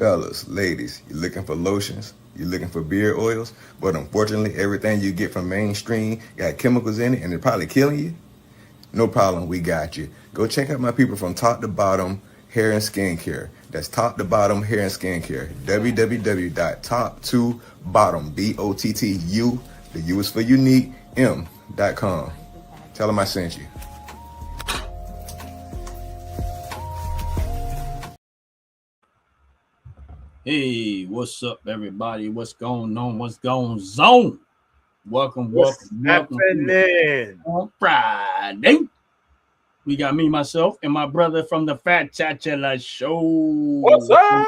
Fellas, ladies, you looking for lotions? You looking for beard oils? But unfortunately, everything you get from mainstream got chemicals in it and they're probably killing you? No problem, we got you. Go check out my people from Top to Bottom Hair and Skincare. That's Top to Bottom Hair and Skincare. www.top2bottom, BOTTU, the U is for unique, M.com. Tell them I sent you. Hey, what's up, everybody? What's going on? What's going on? Welcome happening? On Friday. We got me, myself, and my brother from the Fat Chatchela Show. What's up?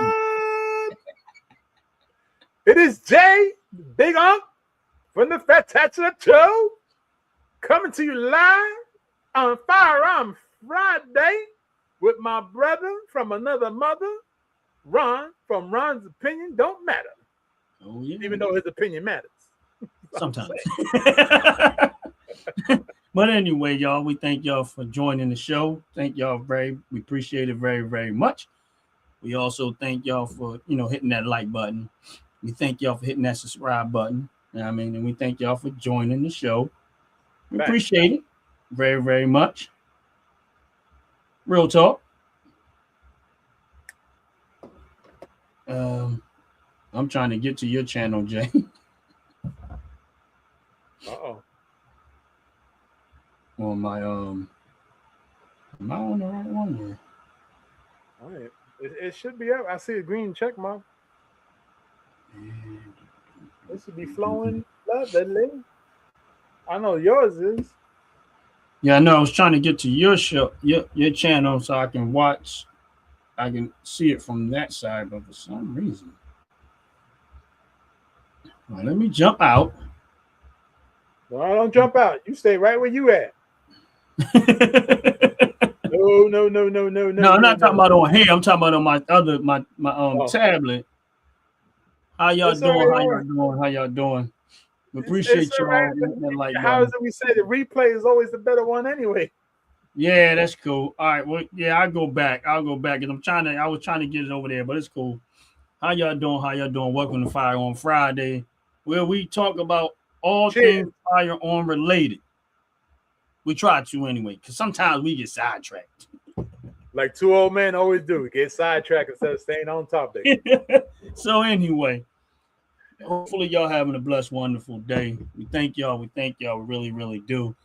It is Jay, Big Unc, from the Fat Chatchela Show, coming to you live on Firearms Friday with my brother from another mother, Ron, from Ron's Opinion Don't Matter. Oh, yeah. Even though his opinion matters. Sometimes. But anyway, y'all, we thank y'all for joining the show. Thank y'all we appreciate it very, very much. We also thank y'all for, hitting that like button. We thank y'all for hitting that subscribe button. You know what I mean? And we thank y'all for joining the show. We appreciate it very, very much. Real talk. I'm trying to get to your channel, Jay. Uh-oh. On my am I on the right one here? All right. It should be up. I see a green check mark. It should be flowing lovely. I know yours is. Yeah, I know. I was trying to get to your show, your channel, so I can watch. I can see it from that side, but for some reason, all right, let me jump out. No, don't jump out. You stay right where you at. No. No, I'm not talking about on here. I'm talking about on my other my tablet. How y'all doing? How y'all doing? We appreciate y'all. Right. How is it we say the replay is always the better one anyway? Yeah, that's cool. All right. Well, yeah, I'll go back. And I was trying to get it over there, but it's cool. How y'all doing? Welcome to Firearms Friday, where we talk about all things firearm related. We try to anyway, because sometimes we get sidetracked. Like two old men always do. Get sidetracked instead of staying on topic. So anyway, hopefully y'all having a blessed, wonderful day. We thank y'all. We really, really do.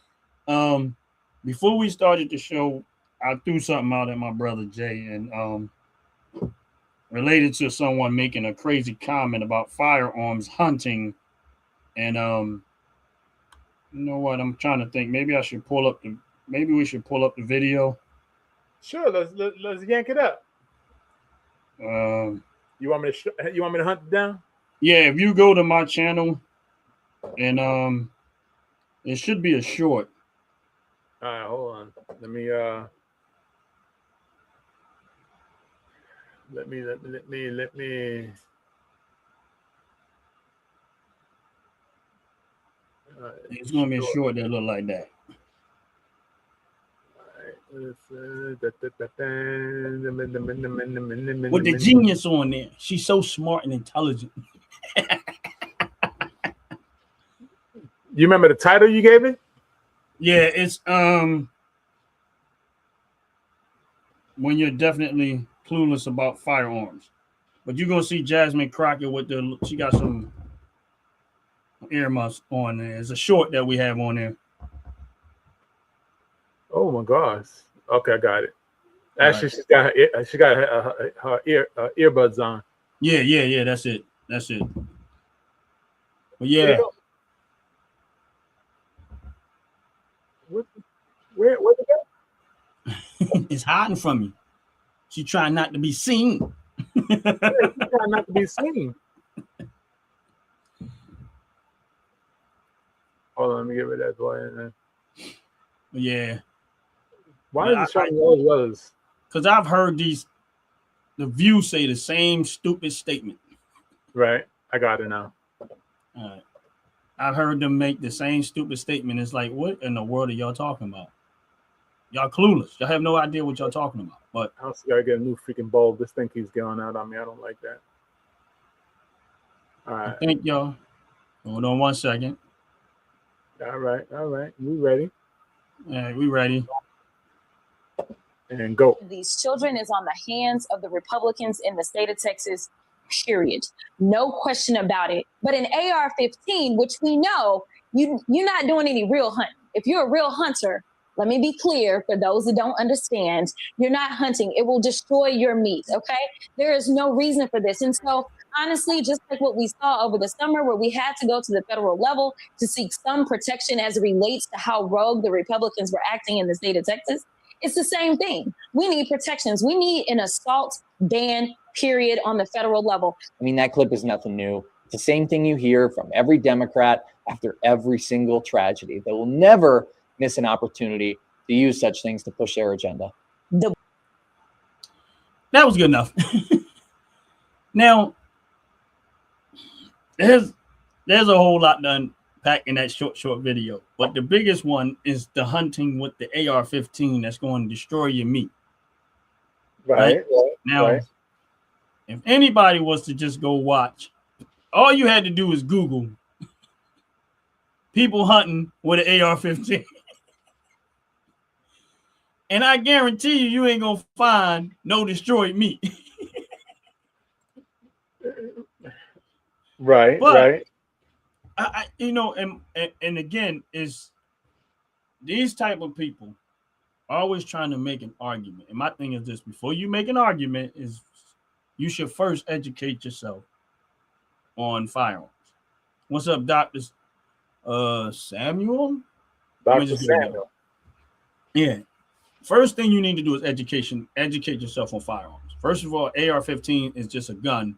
Before we started the show, I threw something out at my brother Jay, and related to someone making a crazy comment about firearms hunting. And you know what? I'm trying to think. Maybe we should pull up the video. Sure, let's yank it up. You want me to hunt it down? Yeah, if you go to my channel, and it should be a short. All right, hold on. Let me It's gonna be a short that look like that. With the genius on there. She's so smart and intelligent. You remember the title you gave it? Yeah, it's when you're definitely clueless about firearms. But you're gonna see Jasmine Crockett with she got some earmuffs on there. It's a short that we have on there. Oh my gosh. Okay, I got it. Actually, right. she got her earbuds on. Yeah. That's it. But yeah. Where it go? It's hiding from you. She trying not to be seen. She's trying not to be seen. Hold on, let me get rid of that boy. Yeah. Why is it showing those others? Because I've heard the View say the same stupid statement. Right. I got it now. All right. I've heard them make the same stupid statement. It's like, what in the world are y'all talking about? Y'all clueless. Y'all have no idea what y'all talking about. But I also gotta get a new freaking bulb. This thing keeps going out on me. I don't like that. All I right. think y'all. Hold on 1 second. All right. All right. We ready? All right, we ready. And go. These children is on the hands of the Republicans in the state of Texas, period. No question about it. But an AR-15, which we know you're not doing any real hunting. If you're a real hunter, let me be clear for those that don't understand, you're not hunting. It will destroy your meat, okay? There is no reason for this. And so, honestly, just like what we saw over the summer where we had to go to the federal level to seek some protection as it relates to how rogue the Republicans were acting in the state of Texas, it's the same thing. We need protections. We need an assault ban, period, on the federal level. I mean, that clip is nothing new. It's the same thing you hear from every Democrat after every single tragedy. They will never miss an opportunity to use such things to push their agenda. That was good enough. Now, there's a whole lot done packed in that short video, but the biggest one is the hunting with the AR-15 that's going to destroy your meat. Right. Now, if anybody was to just go watch, all you had to do is Google people hunting with an AR-15. And I guarantee you ain't going to find no destroyed meat. Right, but, right. And again, is these type of people always trying to make an argument. And my thing is this: before you make an argument, is you should first educate yourself on firearms. What's up, Dr. Samuel? Dr. Samuel. Yeah. First thing you need to do is educate yourself on firearms. First of all, AR-15 is just a gun.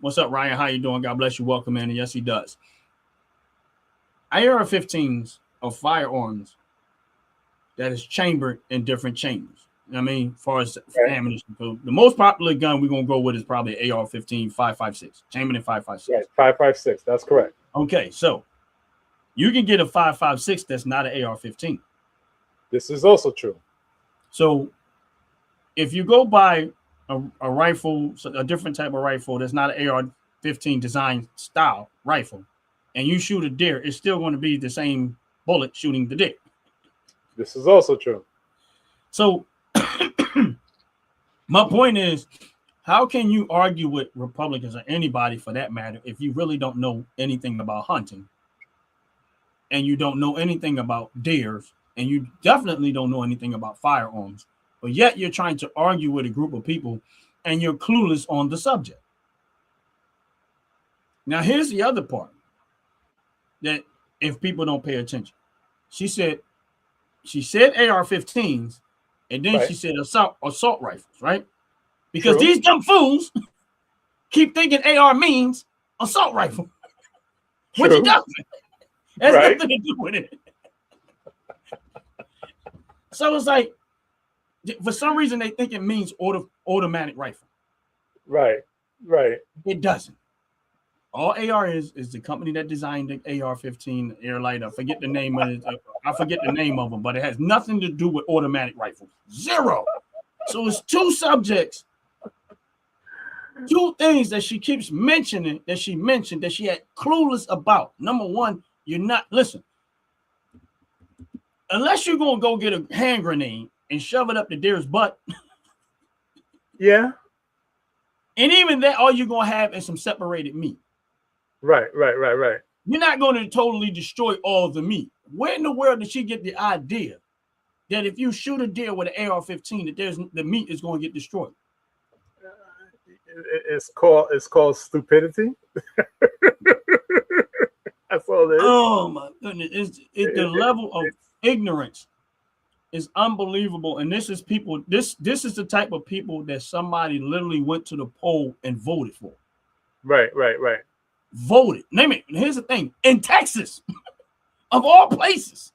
What's up, Ryan? How you doing? God bless you. Welcome in. And yes, he does. AR-15s are firearms that is chambered in different chambers. I mean, as far as ammunition, the most popular gun we're gonna go with is probably AR-15 5.56, chambered in 5.56. Right, 5.56. That's correct. Okay, so you can get a 5.56 that's not an AR-15. This is also true. So if you go buy a rifle, a different type of rifle that's not an AR-15 design style rifle, and you shoot a deer, it's still going to be the same bullet shooting the deer. This is also true. So my point is, how can you argue with Republicans or anybody for that matter if you really don't know anything about hunting and you don't know anything about deers and you definitely don't know anything about firearms, but yet you're trying to argue with a group of people and you're clueless on the subject? Now, here's the other part that if people don't pay attention, she said AR-15s, and then she said assault rifles, right? Because these dumb fools keep thinking AR means assault rifle, which it doesn't. It has nothing to do with it. So it's like, for some reason, they think it means automatic rifle. Right, right. It doesn't. All AR is the company that designed the AR-15 Airlight. I forget the name of it. I forget the name of them, but it has nothing to do with automatic rifles. Zero. So it's two subjects, two things that she keeps mentioning, that she mentioned that she had clueless about. Number one, you're not, listen, unless you're going to go get a hand grenade and shove it up the deer's butt. Yeah. And even that, all you're going to have is some separated meat. Right. You're not going to totally destroy all the meat. Where in the world did she get the idea that if you shoot a deer with an AR-15, that the meat is going to get destroyed? It's called stupidity. That's all it is. Oh my goodness! The level of ignorance is unbelievable, and this is people. This is the type of people that somebody literally went to the poll and voted for. Right. Voted. Name it. Here's the thing: in Texas, of all places,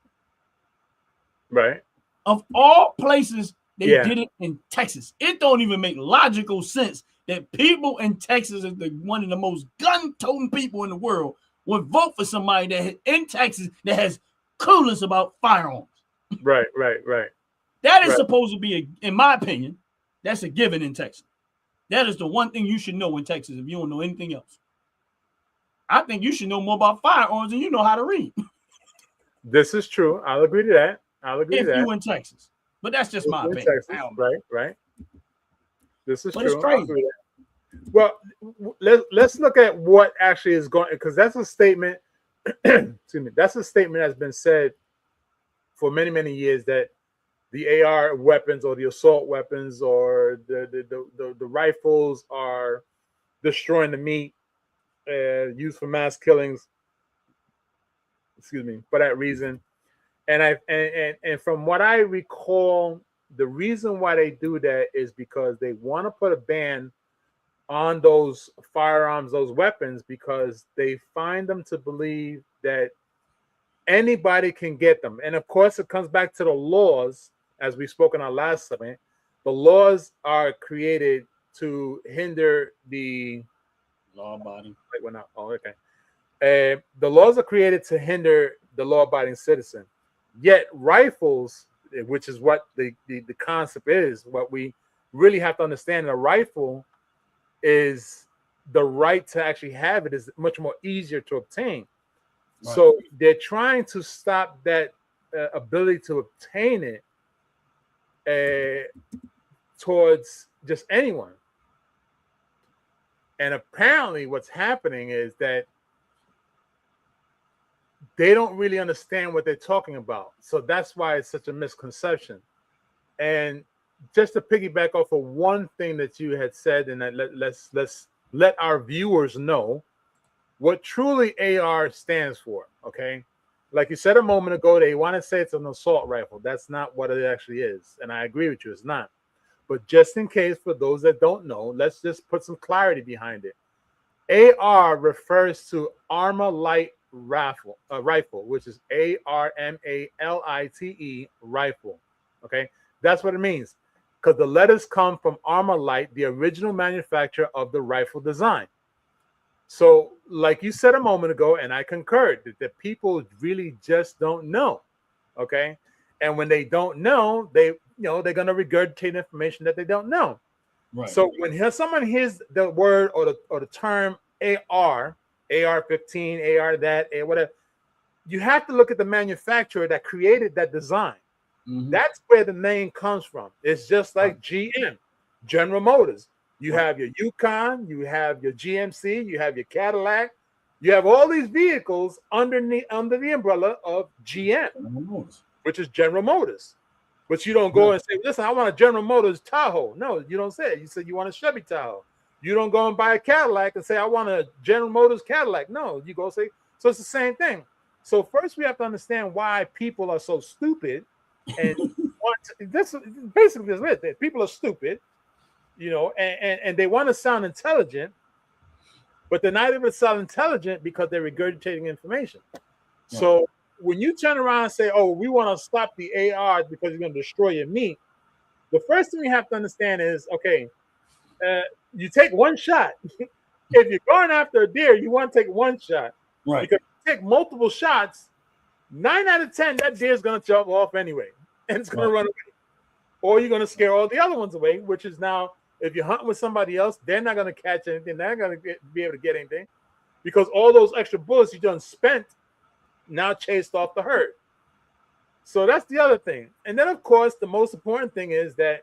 right? Of all places, they did it in Texas. It don't even make logical sense that people in Texas is one of the most gun-toting people in the world would vote for somebody that in Texas that has clueless about firearms. Right. That is Right. supposed to be, in my opinion, that's a given in Texas. That is the one thing you should know in Texas if you don't know anything else. I think you should know more about firearms than you know how to read. This is true. I'll agree to that. If you in Texas. But that's just my In opinion. Texas, right. This is But true. it's crazy. I'll agree with that. Well, let's look at what actually is going, because that's a statement. Excuse me. That's a statement that's been said for many years, that the AR weapons or the assault weapons or the rifles are destroying the meat used for mass killings. Excuse me, for that reason. And from what I recall, the reason why they do that is because they want to put a ban on those firearms, those weapons, because they find them to believe that anybody can get them. And of course, it comes back to the laws, as we spoke in our last segment. The laws are created to hinder the law-abiding. Oh, okay. The laws are created to hinder the law-abiding citizen. Yet rifles, which is what the concept is, what we really have to understand, a rifle is the right to actually have it is much more easier to obtain. Right. So they're trying to stop that ability to obtain it towards just anyone. And apparently what's happening is that they don't really understand what they're talking about. So that's why it's such a misconception. And just to piggyback off of one thing that you had said, and that let's let our viewers know what truly AR stands for, okay? Like you said a moment ago, they want to say it's an assault rifle. That's not what it actually is. And I agree with you, it's not. But just in case, for those that don't know, let's just put some clarity behind it. AR refers to Armor Light Rifle, which is ARMALITE rifle. Okay, that's what it means, because the letters come from Armor Light, the original manufacturer of the rifle design. So, like you said a moment ago, and I concurred, that people really just don't know. Okay, and when they don't know, they're gonna regurgitate information that they don't know. Right. So when someone hears the word or the term AR, AR-15, AR that, whatever, you have to look at the manufacturer that created that design. Mm-hmm. That's where the name comes from. It's just like GM, General Motors. You have your Yukon, you have your GMC, you have your Cadillac, you have all these vehicles under the umbrella of GM, which is General Motors. But you don't go and say, listen, I want a General Motors Tahoe. No, you don't say it. You say you want a Chevy Tahoe. You don't go and buy a Cadillac and say, I want a General Motors Cadillac. No, you go say, so it's the same thing. So first we have to understand why people are so stupid. And this basically is it. People are stupid, and they want to sound intelligent, but they're not able to sound intelligent because they're regurgitating information. Yeah. So when you turn around and say, oh, we want to stop the AR because you're going to destroy your meat, the first thing you have to understand is, okay, you take one shot. If you're going after a deer, you want to take one shot. Right. Because if you take multiple shots, 9 out of 10, that deer is going to jump off anyway. And it's going to run away. Or you're going to scare all the other ones away, which is now, if you're hunting with somebody else, they're not going to catch anything. They're not going to be able to get anything. Because all those extra bullets you done spent now chased off the herd. So that's the other thing. And then, of course, the most important thing is that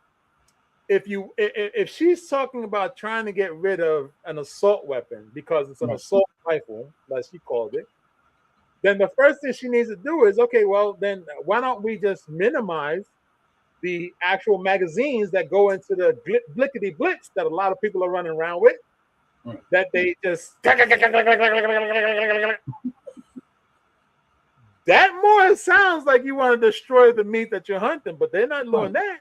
if she's talking about trying to get rid of an assault weapon because it's an assault rifle, like she called it, then the first thing she needs to do is, okay, well, then why don't we just minimize the actual magazines that go into the blickety blitz that a lot of people are running around with, that they just that more sounds like you want to destroy the meat that you're hunting, but they're not doing that.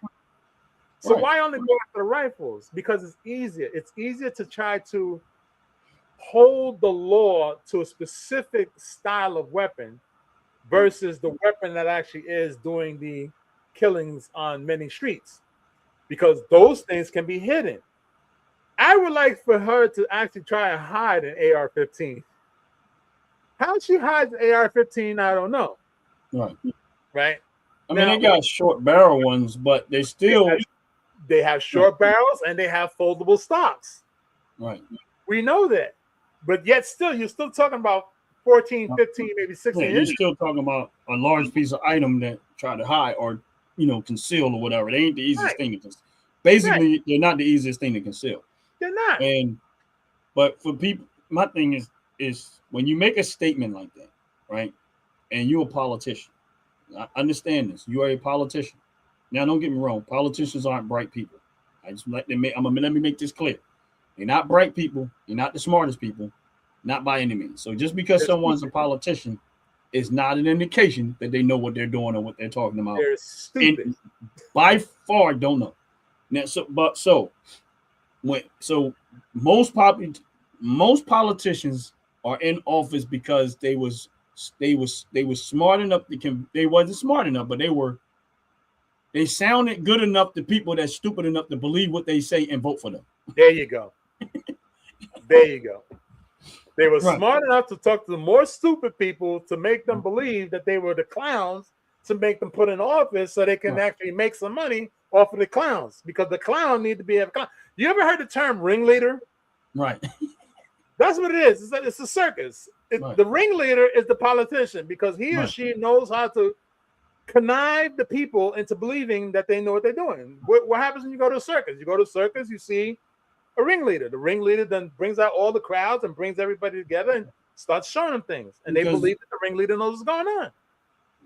So why only go after the rifles? Because it's easier. It's easier to try to hold the law to a specific style of weapon versus the weapon that actually is doing the killings on many streets, because those things can be hidden. I would like for her to actually try and hide an AR-15. How she hides an AR-15, I don't know. Right. I mean, they got short barrel ones, but they still they have short barrels and they have foldable stocks. right. We know that, but yet still, you're still talking about 14, 15, maybe 16 Yeah, you're inches. still talking about a large piece of item that try to hide or conceal or whatever. They ain't the easiest thing to conceal. Basically, they're not the easiest thing to conceal. They're not. But for people, my thing is when you make a statement like that, right? And you're a politician. I understand this. You are a politician. Now, don't get me wrong. Politicians aren't bright people. I just let them let me make this clear. They're not bright people. They're not the smartest people. Not by any means. So just because someone's a politician is not an indication that they know what they're doing or what they're talking about. They're stupid. And by far, don't know. Now, most politicians are in office because they was smart enough they wasn't smart enough, but they sounded good enough to people that's stupid enough to believe what they say and vote for them. There you go. There you go. They were smart enough to talk to the more stupid people to make them believe that they were the clowns to make them put in office so they can actually make some money off of the clowns, because the clown need to be a clown. You ever heard the term ringleader? Right. That's what it is. It's a circus. The ringleader is the politician because he or she knows how to connive the people into believing that they know what they're doing. What happens when you go to a circus? You go to a circus, you see a ringleader. The ringleader then brings out all the crowds and brings everybody together and starts showing them things. And they believe that the ringleader knows what's going on.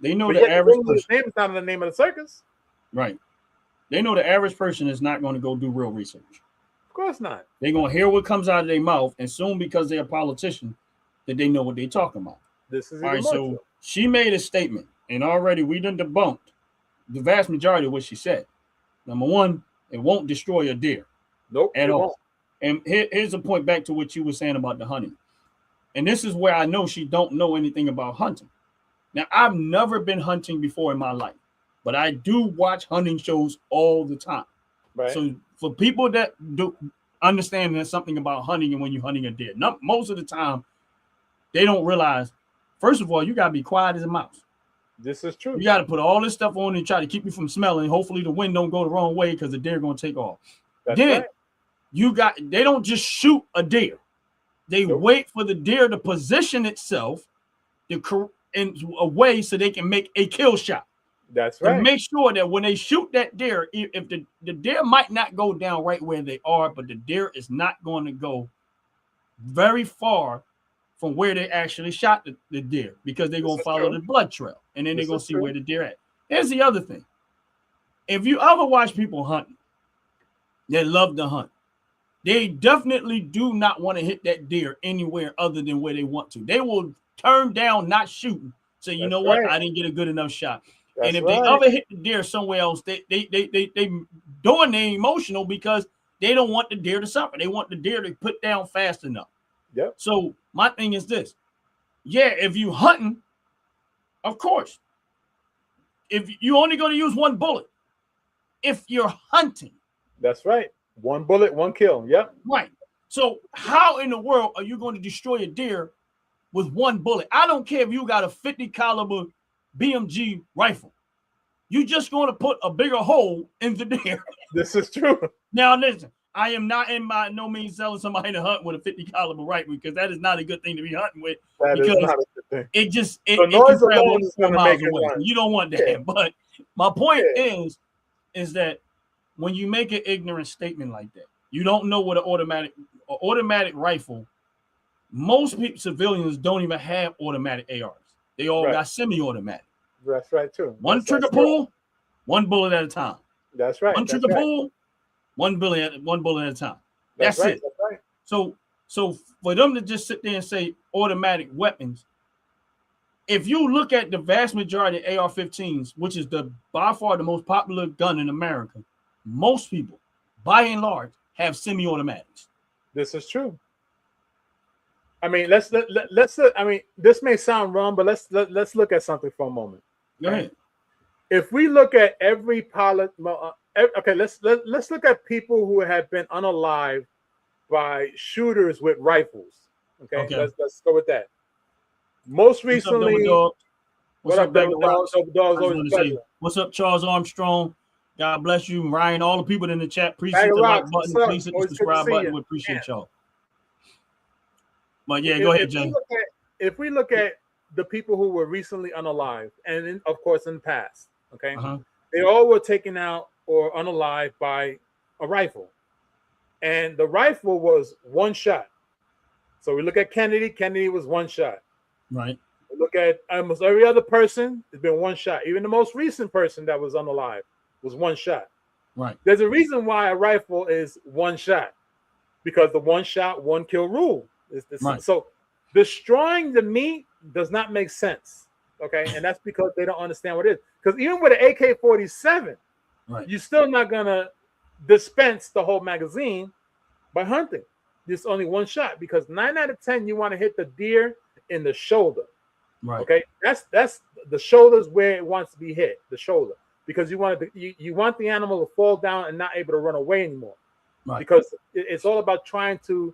They know the average person. Name is not in the name of the circus. Right. They know the average person is not going to go do real research. Of course not. They're going to hear what comes out of their mouth and assume because they're a politician that they know what they're talking about. This is all right. So she made a statement, and already we done debunked the vast majority of what she said. Number one, it won't destroy a deer. Nope. At all. And here's a point back to what you were saying about the hunting. And this is where I know she don't know anything about hunting. Now, I've never been hunting before in my life, but I do watch hunting shows all the time. Right. So for people that do understand there's something about hunting and when you're hunting a deer, most of the time they don't realize, first of all, you got to be quiet as a mouse. This is true. You got to put all this stuff on and try to keep you from smelling. Hopefully the wind don't go the wrong way because the deer going to take off. That's then right. They don't just shoot a deer. They wait for the deer to position itself in a way so they can make a kill shot. That's right. To make sure that when they shoot that deer, if the deer might not go down right where they are, but the deer is not going to go very far from where they actually shot the deer, because they're going to follow the blood trail, and then they're going to see where the deer at. Here's the other thing. If you ever watch people hunting, they love to hunt. They definitely do not want to hit that deer anywhere other than where they want to. They will turn down not shooting. So you know what? I didn't get a good enough shot. And if they ever hit the deer somewhere else, they doing the emotional because they don't want the deer to suffer. They want the deer to put down fast enough. Yep. So my thing is this. Yeah, if you hunting, of course. If you only going to use one bullet, if you're hunting. That's right. One bullet, one kill. Yep. Right. So how in the world are you going to destroy a deer with one bullet? I don't care if you got a 50 caliber BMG rifle. You're just going to put a bigger hole in the deer. This is true. Now listen, I am not in by no means telling somebody to hunt with a 50 caliber rifle, because that is not a good thing to be hunting with. That is not a good thing. It just the noise alone is going to make it run. You don't want that. Yeah. But my point is that when you make an ignorant statement like that, you don't know what an automatic rifle. Most people, civilians, don't even have automatic ARs. They all got semi-automatic. That's right too. One trigger pull, one bullet at a time. That's right. One trigger pull, one bullet at a time. That's right. it. That's right. So for them to just sit there and say automatic weapons, if you look at the vast majority of AR-15s, which is by far the most popular gun in America, most people, by and large, have semi-automatics. This is true. I mean, let's. I mean, this may sound wrong, but let's look at something for a moment. Go ahead. If we look at every pilot, okay, let's look at people who have been unalived by shooters with rifles. Okay. Let's go with that. Most recently, What's What up, up, Bagger Double Rocks? Dog? Double Dog's I just always want a to say, pleasure. what's up, Charles Armstrong? God bless you, Ryan. All the people in the chat. Please hit Bagger the like Rocks, button. what's up? Please hit the Always good to subscribe see button. you. We appreciate Yeah. y'all. But yeah, go ahead, Jay. If we look at the people who were recently unalived, and of course in the past, okay, they all were taken out or unalived by a rifle, and the rifle was one shot. So we look at Kennedy. Kennedy was one shot. Right. We look at almost every other person. It's been one shot. Even the most recent person that was unalived was one shot. Right. There's a reason why a rifle is one shot, because the one shot, one kill rule. Right. So destroying the meat does not make sense. Okay. And that's because they don't understand what it is. Because even with an AK-47, right, you're still not going to dispense the whole magazine by hunting. It's only one shot, because 9 out of 10, you want to hit the deer in the shoulder. right. Okay. That's the shoulder's where it wants to be hit, the shoulder, because you want the animal to fall down and not able to run away anymore. Right. Because it's all about trying to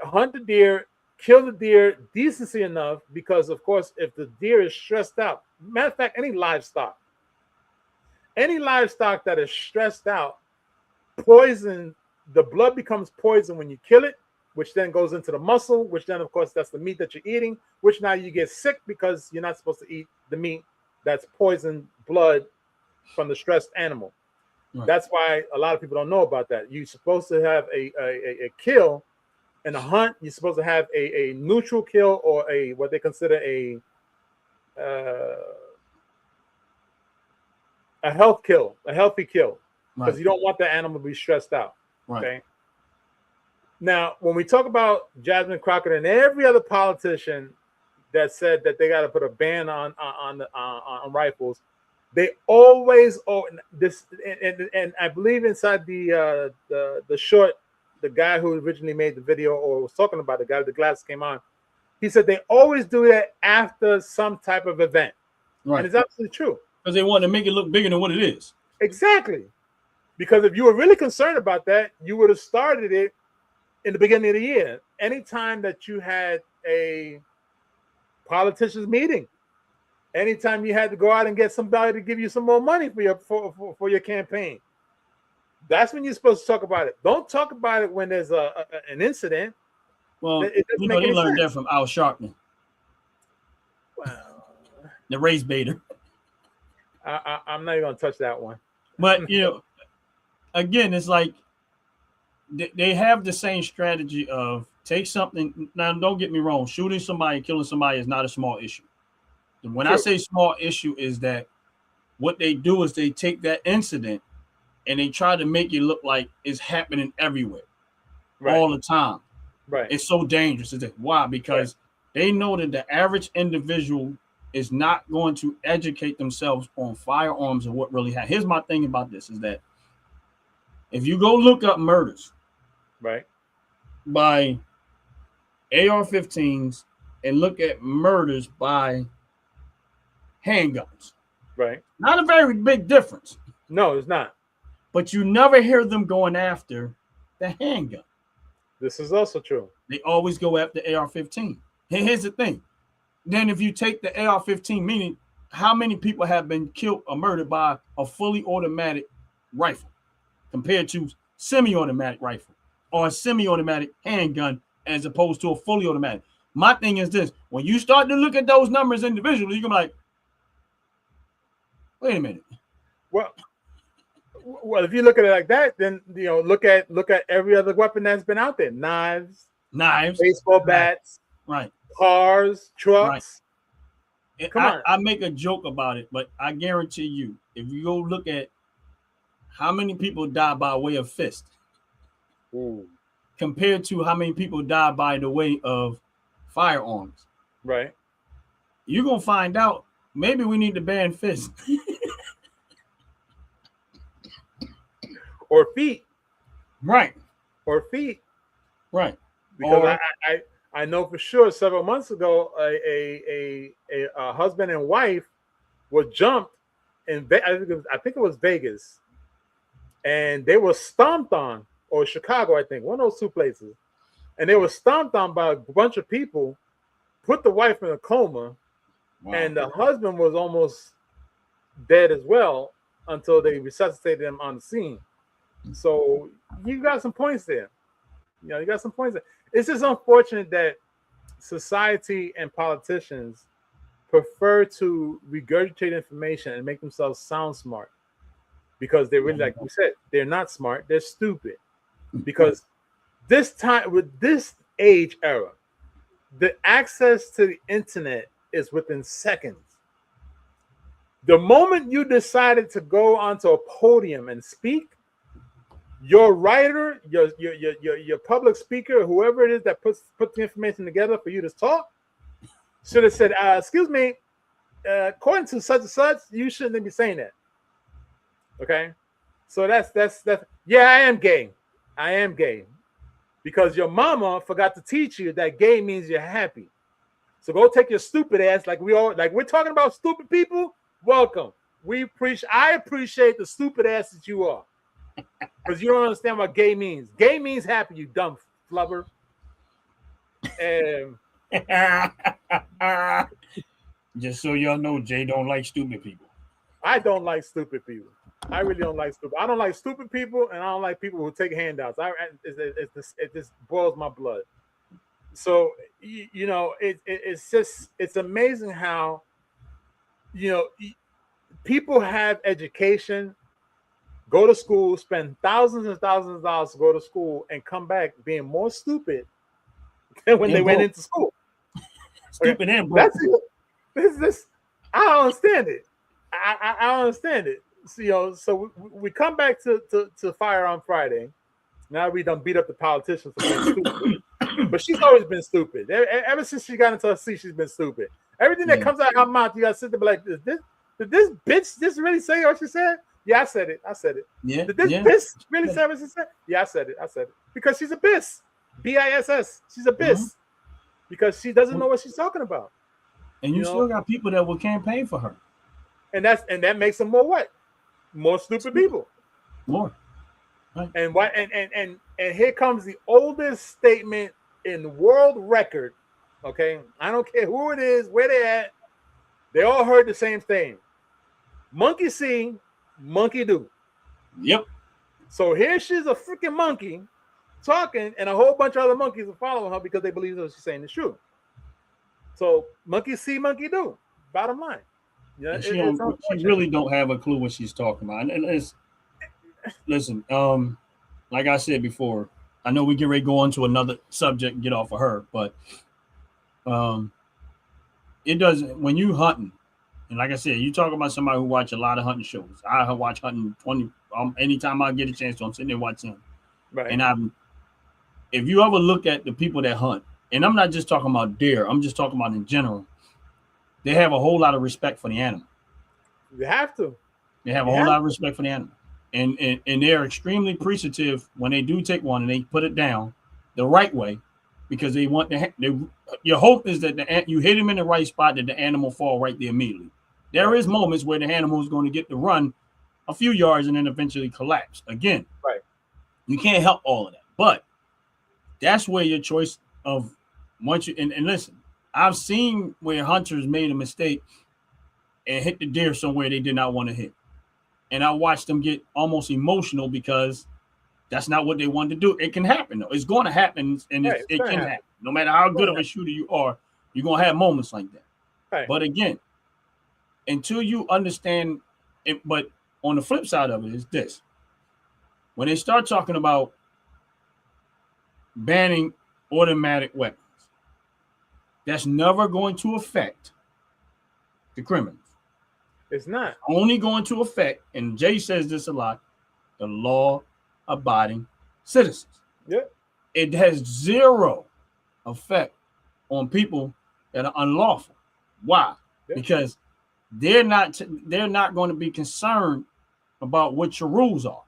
hunt the deer, kill the deer decency enough, because of course if the deer is stressed out, matter of fact, any livestock that is stressed out, poison, the blood becomes poison when you kill it, which then goes into the muscle, which then of course that's the meat that you're eating, which now you get sick because you're not supposed to eat the meat that's poisoned blood from the stressed animal. Right. That's why a lot of people don't know about that. You're supposed to have a kill in a hunt. You're supposed to have a neutral kill, or a what they consider a healthy kill, because you don't want the animal to be stressed out. Right. Okay. Now, when we talk about Jasmine Crockett and every other politician that said that they got to put a ban on rifles, they always this, and I believe inside the short, the guy who originally made the video or was talking about, the guy with the glasses came on, he said they always do that after some type of event. Right. And it's absolutely true. Because they want to make it look bigger than what it is. Exactly. Because if you were really concerned about that, you would have started it in the beginning of the year. Anytime that you had a politicians meeting, anytime you had to go out and get somebody to give you some more money for your campaign, that's when you're supposed to talk about it. Don't talk about it when there's an incident. Well, they learned that from Al Sharpton. Well, the race baiter. I'm not even gonna touch that one. But again, it's like they have the same strategy of take something. Now, don't get me wrong. Shooting somebody, killing somebody is not a small issue. And when I say small issue, is that what they do is they take that incident and they try to make it look like it's happening everywhere, all the time. Right. It's so dangerous. Why? Because they know that the average individual is not going to educate themselves on firearms and what really happened. Here's my thing about this is that if you go look up murders by AR-15s and look at murders by handguns, not a very big difference. No, it's not. But you never hear them going after the handgun. This is also true. They always go after AR-15. Here's the thing. Then if you take the AR-15, meaning how many people have been killed or murdered by a fully automatic rifle compared to semi-automatic rifle or a semi-automatic handgun as opposed to a fully automatic. My thing is this. When you start to look at those numbers individually, you're going to be like, wait a minute. Well, if you look at it like that, then look at every other weapon that's been out there: knives, baseball bats, cars, trucks. Right. Come on. I make a joke about it, but I guarantee you, if you go look at how many people die by way of fist compared to how many people die by the way of firearms, you're gonna find out maybe we need to ban fists. Or feet. Or feet. Because I know for sure several months ago a husband and wife were jumped in I think it was Vegas, and they were stomped on, or Chicago, I think, one of those two places, and they were stomped on by a bunch of people, put the wife in a coma, Wow. And the husband was almost dead as well until they resuscitated him on the scene. So you got some points there. You know, you got some points there. It's just unfortunate that society and politicians prefer to regurgitate information and make themselves sound smart, because they really, like we said, they're not smart, they're stupid. Because this time, with this age era, the access to the internet is within seconds. The moment you decided to go onto a podium and speak, your writer, your public speaker, whoever it is that puts the information together for you to talk, should have said, excuse me, according to such and such, you shouldn't be saying that. Okay? So that's yeah, I am gay. I am gay. Because your mama forgot to teach you that gay means you're happy. So go take your stupid ass, we're talking about stupid people. Welcome. I appreciate the stupid ass that you are. Because you don't understand what gay means. Gay means happy, you dumb flubber. Just so y'all know, Jay don't like stupid people. I don't like stupid people. I really don't like stupid. I don't like stupid people, and I don't like people who take handouts. It just boils my blood. So you know, it's amazing how, you know, people have education, go to school, spend thousands and thousands of dollars to go to school, and come back being more stupid than when they went into school. Stupid and broke. This I don't understand it. I don't understand it. So, you know, so we come back to Firearms Friday. Now we done beat up the politicians for being stupid. But she's always been stupid. Ever since she got into her seat, she's been stupid. Everything that comes out of her mouth, you gotta sit there and be like, did this bitch really say what she said? Yeah, I said it. Yeah. Did this bitch really say what she said? Yeah, I said it. Because she's a biss. B-I-S-S. She's a biss. Because she doesn't know what she's talking about. And you still got people that will campaign for her. And that makes them more what? More stupid people. More. Right. And what? And here comes the oldest statement in world record. Okay, I don't care who it is, where they at. They all heard the same thing. Monkey see, monkey do. Yep. So here she's a freaking monkey talking, and a whole bunch of other monkeys are following her because they believe that she's saying the truth. So monkey see, monkey do. Bottom line. Yeah, she really don't have a clue what she's talking about. And listen, like I said before, I know we get ready to go on to another subject and get off of her, but it doesn't, when you hunting, and like I said, you talk about somebody who watch a lot of hunting shows. I watch hunting 20 anytime I get a chance to, I'm sitting there watching them. Right. And if you ever look at the people that hunt, and I'm not just talking about deer, I'm just talking about in general, they have a whole lot of respect for the animal. You have to. They have a whole lot of respect for the animal. And they're extremely appreciative when they do take one and they put it down the right way, because they want your hope is that you hit him in the right spot, that the animal fall right there immediately. There is moments where the animal is going to get to run a few yards and then eventually collapse again. Right. You can't help all of that, but that's where your choice of once you and listen, I've seen where hunters made a mistake and hit the deer somewhere they did not want to hit. And I watched them get almost emotional because that's not what they wanted to do. It can happen, though. It's going to happen, and it can happen. No matter how good of a shooter you are, you're going to have moments like that. Right. But again, until you understand it, but on the flip side of it is this. When they start talking about banning automatic weapons, that's never going to affect the criminals. It's not. Only going to affect, and Jay says this a lot, the law-abiding citizens. Yep. It has zero effect on people that are unlawful. Why? Yep. Because they're not going to be concerned about what your rules are.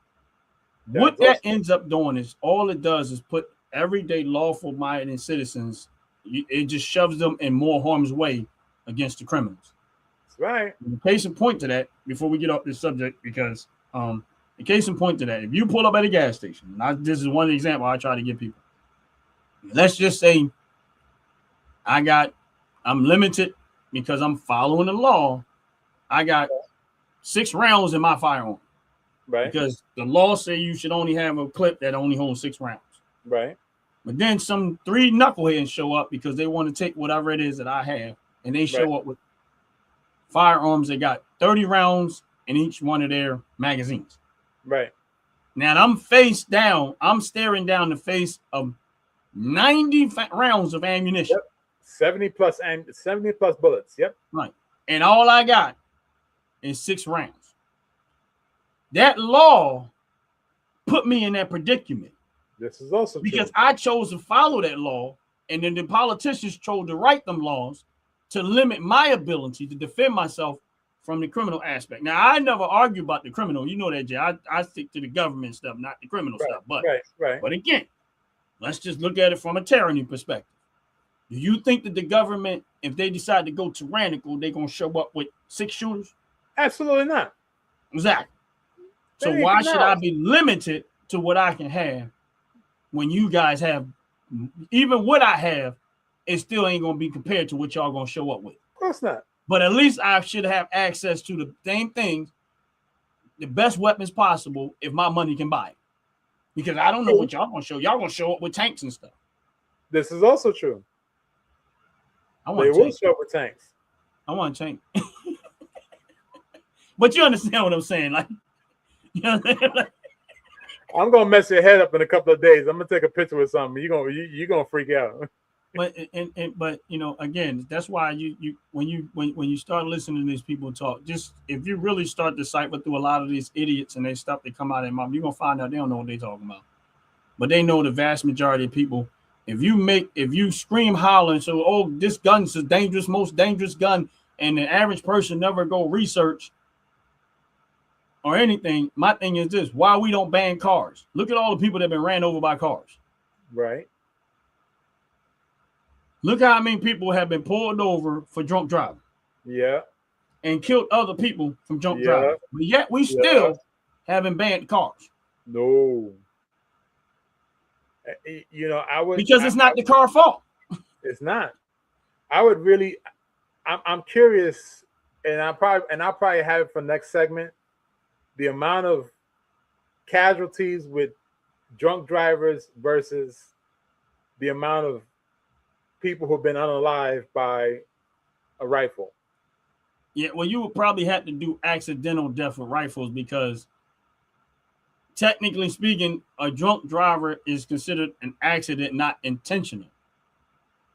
What that ends up doing is all it does is put everyday lawful-minded citizens, it just shoves them in more harm's way against the criminals. That's right. In case in point to that, before we get off this subject, because in case in point to that, if you pull up at a gas station, and this is one example I try to give people. Let's just say I'm limited because I'm following the law, I got 6 rounds in my firearm. Right. Because the law say you should only have a clip that only holds 6 rounds. Right. But then some 3 knuckleheads show up because they want to take whatever it is that I have, and they show up with firearms that got 30 rounds in each one of their magazines. Right. Now I'm face down. I'm staring down the face of 90 rounds of ammunition. Yep. 70 plus bullets. Yep. Right. And all I got is 6 rounds. That law put me in that predicament. This is also because true. I chose to follow that law, and then the politicians chose to write them laws to limit my ability to defend myself from the criminal aspect. Now, I never argue about the criminal. You know that, Jay. I stick to the government stuff, not the criminal stuff. But again, let's just look at it from a tyranny perspective. Do you think that the government, if they decide to go tyrannical, they're going to show up with 6 shooters? Absolutely not. Exactly. So why should I be limited to what I can have when you guys have, even what I have, it still ain't going to be compared to what y'all going to show up with? Of course not. But at least I should have access to the same things, the best weapons possible if my money can buy it. Because I don't know what y'all going to show. Y'all going to show up with tanks and stuff. This is also true. They will show up with tanks. I want a tank. But you understand what I'm saying? Like, you know, I'm gonna mess your head up in a couple of days. I'm gonna take a picture with something. You're gonna freak out. But you know, again, that's why when you start listening to these people talk, just if you really start to cipher through a lot of these idiots and they stuff that come out of their mouth, you're gonna find out they don't know what they're talking about. But they know the vast majority of people. If you scream hollering, so this gun's the most dangerous gun, and the average person never go research or anything, my thing is this: why we don't ban cars? Look at all the people that have been ran over by cars. Right. Look how many people have been pulled over for drunk driving. Yeah. And killed other people from drunk driving. But yet we still haven't banned cars. No. You know, because it's not the car fault. It's not. I would really. I'm curious, and I'll probably have it for next segment. The amount of casualties with drunk drivers versus the amount of people who've been unalived by a rifle. Yeah, well, you would probably have to do accidental death with rifles because technically speaking, a drunk driver is considered an accident, not intentional.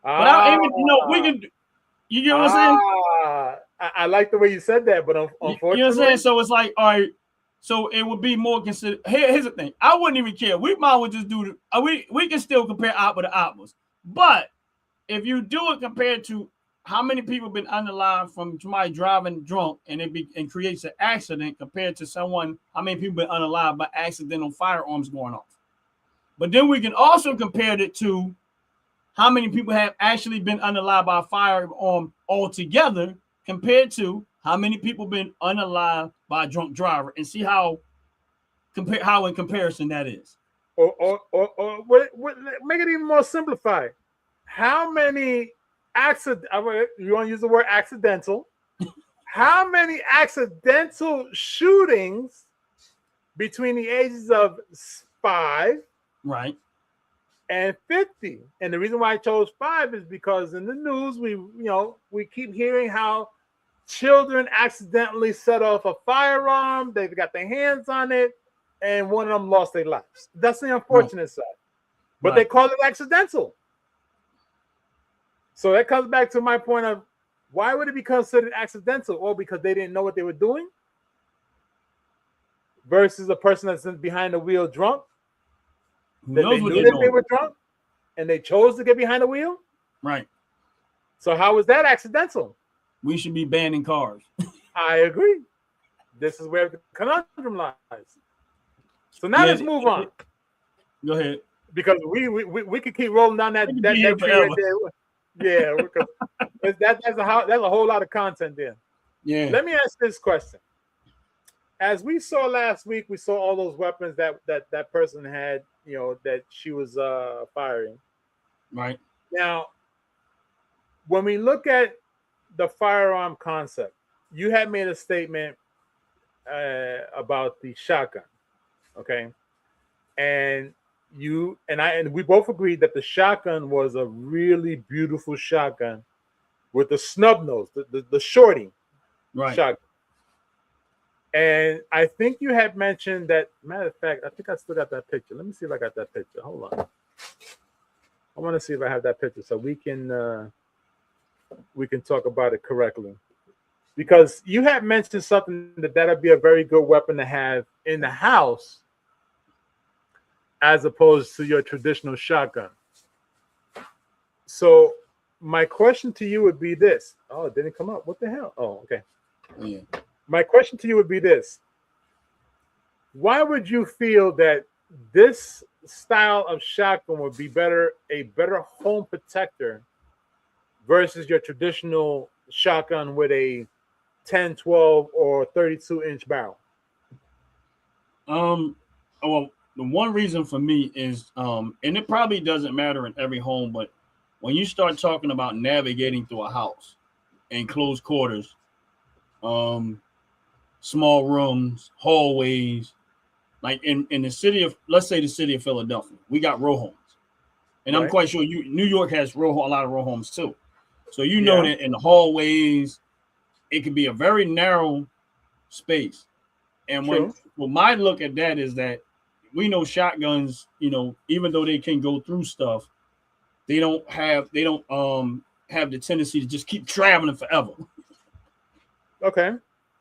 But we can. You know what I'm saying? I like the way you said that, but unfortunately, you know what I'm saying. So it's like, all right. So it would be more considered. Here's the thing: I wouldn't even care. We might well just do we can still compare oppa to oppas, but if you do it compared to how many people been unalive from somebody driving drunk and creates an accident compared to how many people been unalive by accidental firearms going off. But then we can also compare it to how many people have actually been unalive by a firearm altogether compared to how many people been unalive by a drunk driver, and see how in comparison that is. Or make it even more simplified. How many you want to use the word accidental? How many accidental shootings between the ages of 5 and 50? And the reason why I chose 5 is because in the news we keep hearing how children accidentally set off a firearm. They've got their hands on it, and one of them lost their lives. That's the unfortunate side. But they call it accidental. So that comes back to my point of why would it be considered accidental? Or because they didn't know what they were doing? Versus a person that's behind the wheel drunk. They knew that they were drunk and they chose to get behind the wheel? Right. So how was that accidental? We should be banning cars. I agree. This is where the conundrum lies. So now let's move on. Go ahead. Because we could keep rolling down that tree right there. Yeah, because that's a whole lot of content there. Yeah. Let me ask this question. As we saw last week, we saw all those weapons that person had, that she was firing. Right. Now, when we look at the firearm concept. You had made a statement about the shotgun, okay? And you and I and we both agreed that the shotgun was a really beautiful shotgun with the snub nose, the shorty shotgun. And I think you had mentioned that. Matter of fact, I think I still got that picture. Let me see if I got that picture. Hold on. I want to see if I have that picture so we can talk about it correctly. Because you had mentioned something that'd be a very good weapon to have in the house as opposed to your traditional shotgun. So my question to you would be this. Oh, it didn't come up. What the hell? Oh, okay. Yeah. My question to you would be this. Why would you feel that this style of shotgun would be a better home protector versus your traditional shotgun with a 10, 12, or 32-inch barrel? Well, the one reason for me is, and it probably doesn't matter in every home, but when you start talking about navigating through a house in close quarters, small rooms, hallways, like in the city of, let's say the city of Philadelphia, we got row homes. And I'm quite sure New York has a lot of row homes too. So you know that in the hallways, it can be a very narrow space. And when my look at that is that we know shotguns, even though they can go through stuff, they don't have the tendency to just keep traveling forever. Okay.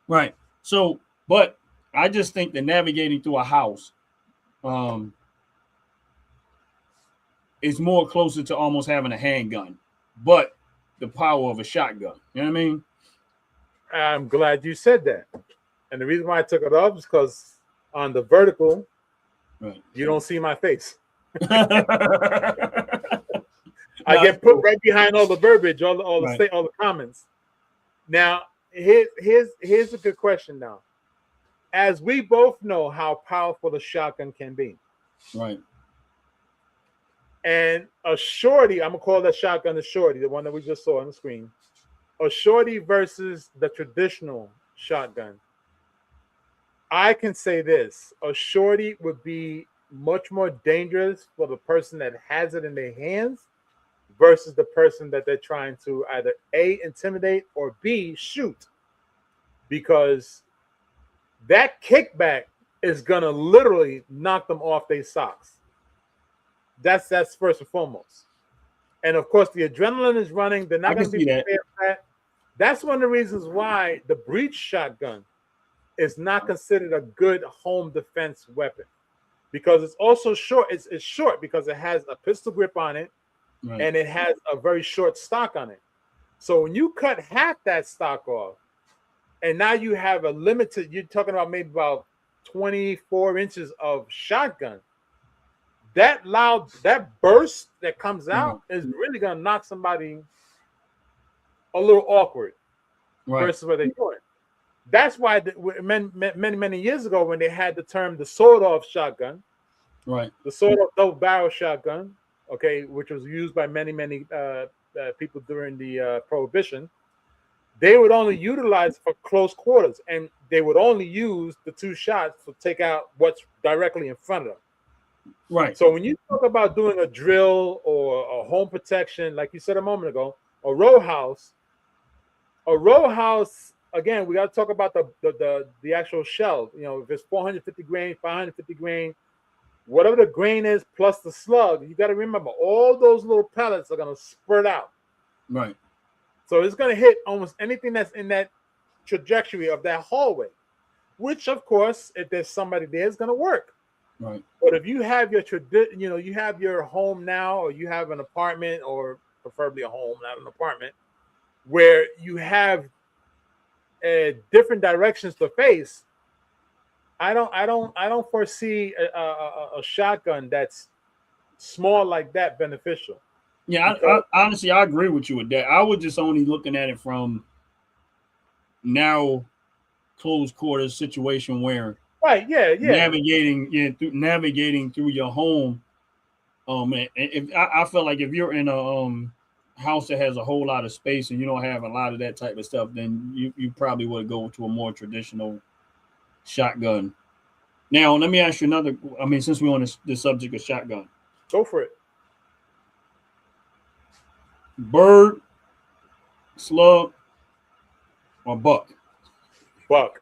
Right. So, but I just think that navigating through a house is more closer to almost having a handgun, but the power of a shotgun. You know what I mean? I'm glad you said that. And the reason why I took it off is because on the vertical, you don't see my face. I get put right behind all the verbiage, all the comments. Now, here's a good question now. As we both know how powerful a shotgun can be. Right. And a shorty, I'm gonna call that shotgun a shorty, the one that we just saw on the screen. A shorty versus the traditional shotgun. I can say this: a shorty would be much more dangerous for the person that has it in their hands versus the person that they're trying to either A, intimidate, or B, shoot. Because that kickback is gonna literally knock them off their socks. That's first and foremost. And of course, the adrenaline is running. They're not going to be prepared for that. That's one of the reasons why the breech shotgun is not considered a good home defense weapon, because it's also short. It's short because it has a pistol grip on it, and it has a very short stock on it. So when you cut half that stock off, and now you have a limited, you're talking about maybe about 24 inches of shotgun. That burst that comes out is really going to knock somebody a little awkward versus what they're doing. That's why many years ago, when they had the term the sawed-off shotgun, the sawed-off double-barrel shotgun, which was used by many people during the Prohibition, they would only utilize for close quarters, and they would only use the two shots to take out what's directly in front of them. Right. So when you talk about doing a drill or a home protection, like you said a moment ago, a row house, again, we got to talk about the actual shell. If it's 450 grain, 550 grain, whatever the grain is plus the slug, you got to remember all those little pellets are going to spurt out. Right. So it's going to hit almost anything that's in that trajectory of that hallway, which of course, if there's somebody there, is going to work. Right. But if you have you have your home now, or you have an apartment, or preferably a home, not an apartment, where you have different directions to face, I don't foresee a shotgun that's small like that beneficial. Yeah, I honestly, I agree with you with that. I was just only looking at it from narrow, close quarters situation where navigating through your home. And if I feel like if you're in house that has a whole lot of space and you don't have a lot of that type of stuff, then you probably would go to a more traditional shotgun. Now, let me ask you another. I mean, since we're on the subject of shotgun, Go for it. bird, slug, or buck? Buck.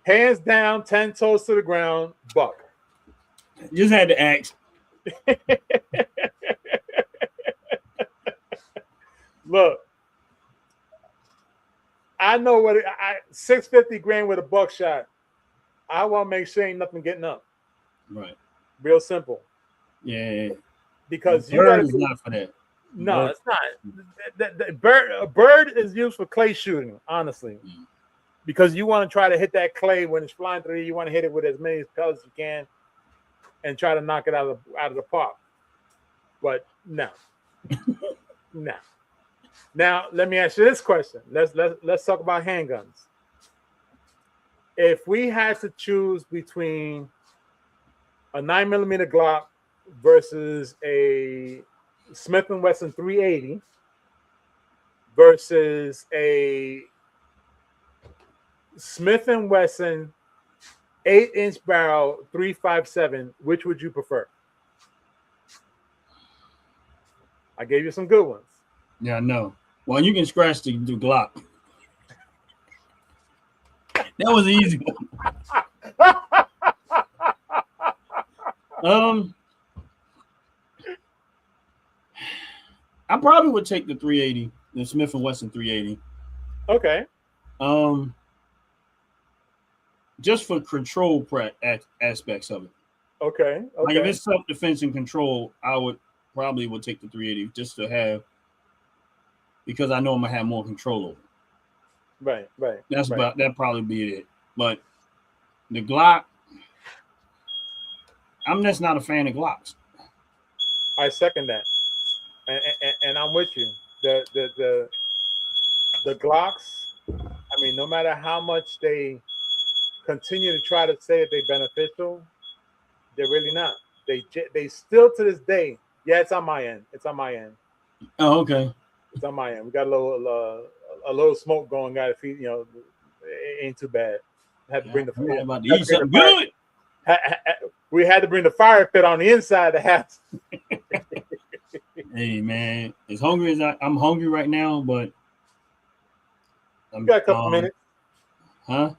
Hands down, 10 toes to the ground, buck. Just had to ask. Look, I know what 650 grand with a buckshot. I want to make sure ain't nothing getting up. Right. Real simple. Yeah. Because you bird gotta is not for that. No, Bird. it's not. A bird is used for clay shooting, honestly. Because you want to try to hit that clay when it's flying through you. You want to hit it with as many pellets as you can and try to knock it out of the park. But no. No. Now, let me ask you this question. Let's talk about handguns. If we had to choose between a 9mm Glock versus a Smith & Wesson 380 versus a Smith & Wesson 8-inch barrel 357, which would you prefer? I gave you some good ones. Yeah, I know. Well, you can scratch the Glock. That was an easy one. I probably would take the 380, the Smith & Wesson 380. Okay. Just for control aspects of it. Okay. Like if it's self-defense and control, I would take the 380 just to have, because I know I'm gonna have more control over it. Right. That'd probably be it. But the Glock, I'm just not a fan of Glocks. I second that, and I'm with you. The Glocks, I mean, no matter how much they continue to try to say that they're beneficial, they're really not. They still to this day. Yeah, it's on my end. Oh, okay. It's on my end. We got a little smoke going. Got to feed. It ain't too bad. Had to bring the I'm about to eat something good. We had to bring the fire pit on the inside of the house. Hey man, as hungry as I'm hungry right now, but we got a couple minutes. Huh?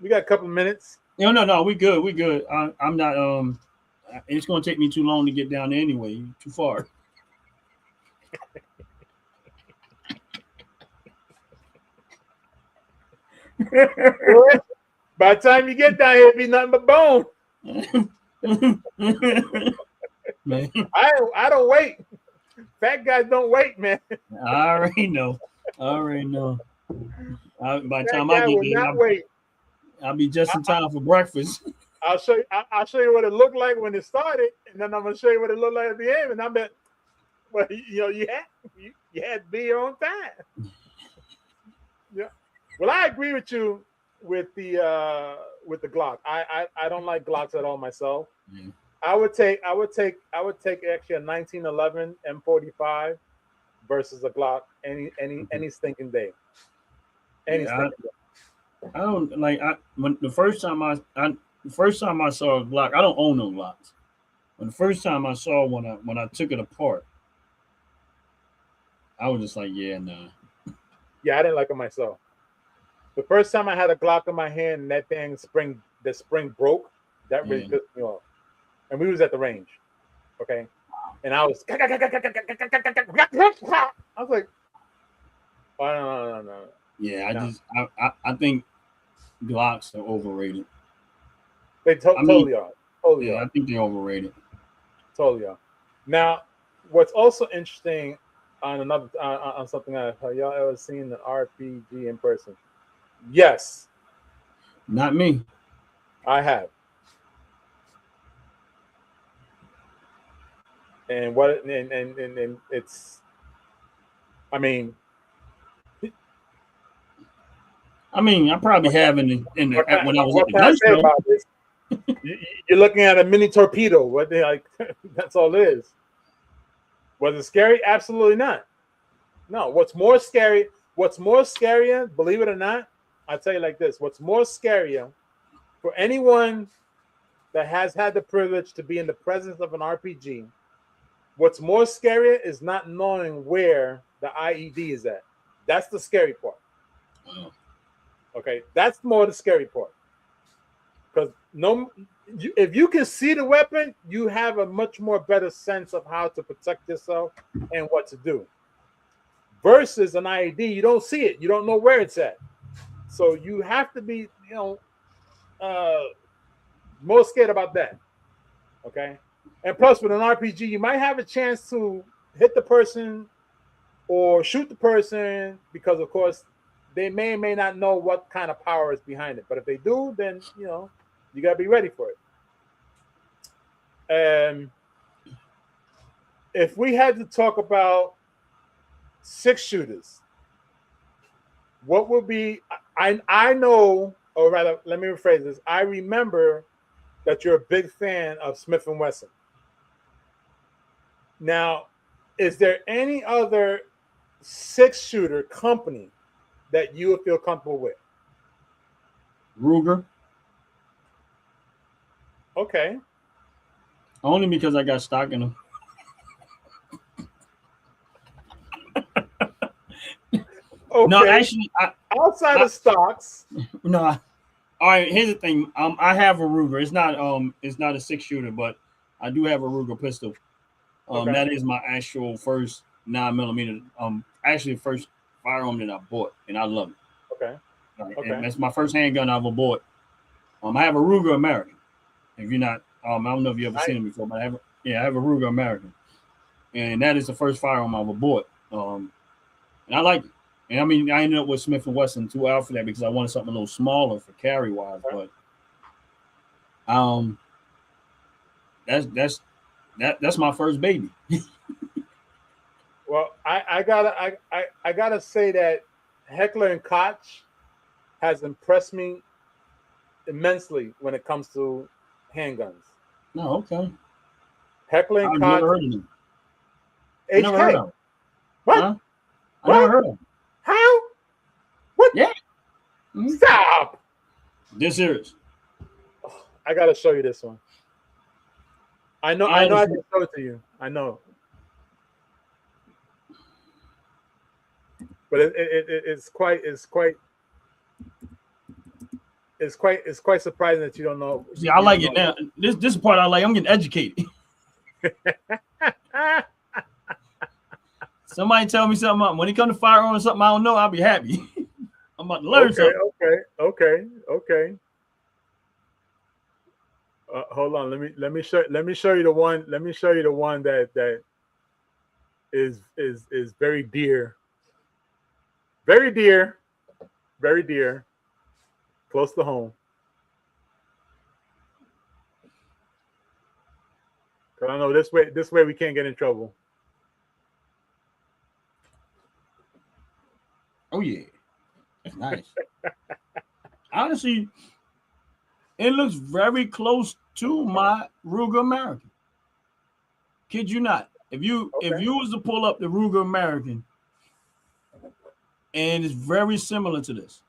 We got a couple minutes. No, we good. I'm not. It's gonna take me too long to get down there anyway. Too far. By the time you get down here, it'll be nothing but bone. Man. I don't wait. Fat guys don't wait, man. I already know. By the time I get there, I'll be just in time for breakfast. I'll show you what it looked like when it started, and then I'm gonna show you what it looked like at the end. And I bet, well, you had to be here on time. Yeah. Well, I agree with you with the Glock. I don't like Glocks at all myself. Yeah. I would take actually a 1911 M45 versus a Glock any stinking day. I don't like when the first time I saw a Glock. I don't own no Glocks. When the first time I saw when I took it apart, I was just like, yeah, nah. Yeah, I didn't like it myself. The first time I had a Glock in my hand and that thing the spring broke, that really pissed me off. And we was at the range, okay? And I was like, oh, no. Yeah, I think Glocks are overrated. They totally are. Totally are. I think they're overrated. Totally are. Now, what's also interesting on something have y'all ever seen an RPG in person? Yes. Not me. I have. And it's, I mean, I probably have when I was at the gun show. About this? You're looking at a mini torpedo. What they like? That's all it is. Was it scary? Absolutely not. No. What's more scarier, believe it or not, I'll tell you like this. What's more scarier for anyone that has had the privilege to be in the presence of an RPG, what's more scarier is not knowing where the IED is at. That's the scary part. Okay, that's more the scary part. Because if you can see the weapon, you have a much more better sense of how to protect yourself and what to do. Versus an IED, you don't see it, you don't know where it's at. So you have to be, more scared about that. Okay, and plus with an RPG, you might have a chance to hit the person or shoot the person because, of course, they may or may not know what kind of power is behind it. But if they do, then you gotta be ready for it. If we had to talk about 6 shooters, what would be? I know, or rather, let me rephrase this. I remember that you're a big fan of Smith & Wesson. Now, is there any other 6-shooter company that you would feel comfortable with? Ruger. Okay. Only because I got stock in them. Okay. No, actually, outside of stocks. No. All right, here's the thing. I have a Ruger. It's not a 6-shooter, but I do have a Ruger pistol. Okay. That is my actual first 9mm. Actually, the first firearm that I bought, and I love it. Okay. Okay. And that's my first handgun I ever bought. I have a Ruger American. If you're not, I don't know if you ever seen it before, but I have a Ruger American, and that is the first firearm I ever bought. And I like it. And I mean, I ended up with Smith & Wesson too after that because I wanted something a little smaller for carry wise. But that's my first baby. Well, I gotta say that Heckler & Koch has impressed me immensely when it comes to handguns. No, okay. Heckler & Koch. Never heard of them. HK. Never heard of them. What? Huh? I never heard of them. How? What? Yeah. Mm-hmm. Stop. This serious. I gotta show you this one. I know I can show it to you. I know. But it's quite surprising that you don't know. See, I like it now. This part I like. I'm getting educated. Somebody tell me something. When it comes to firearms or something I don't know, I'll be happy. I'm about to learn something. Okay. Hold on. Let me show you the one. Let me show you the one that is very dear. Very dear. Very dear. Close to home. Cause I know this way we can't get in trouble. Oh yeah, that's nice. Honestly, it looks very close to my Ruger American. Kid you not. If you was to pull up the Ruger American, and it's very similar to this.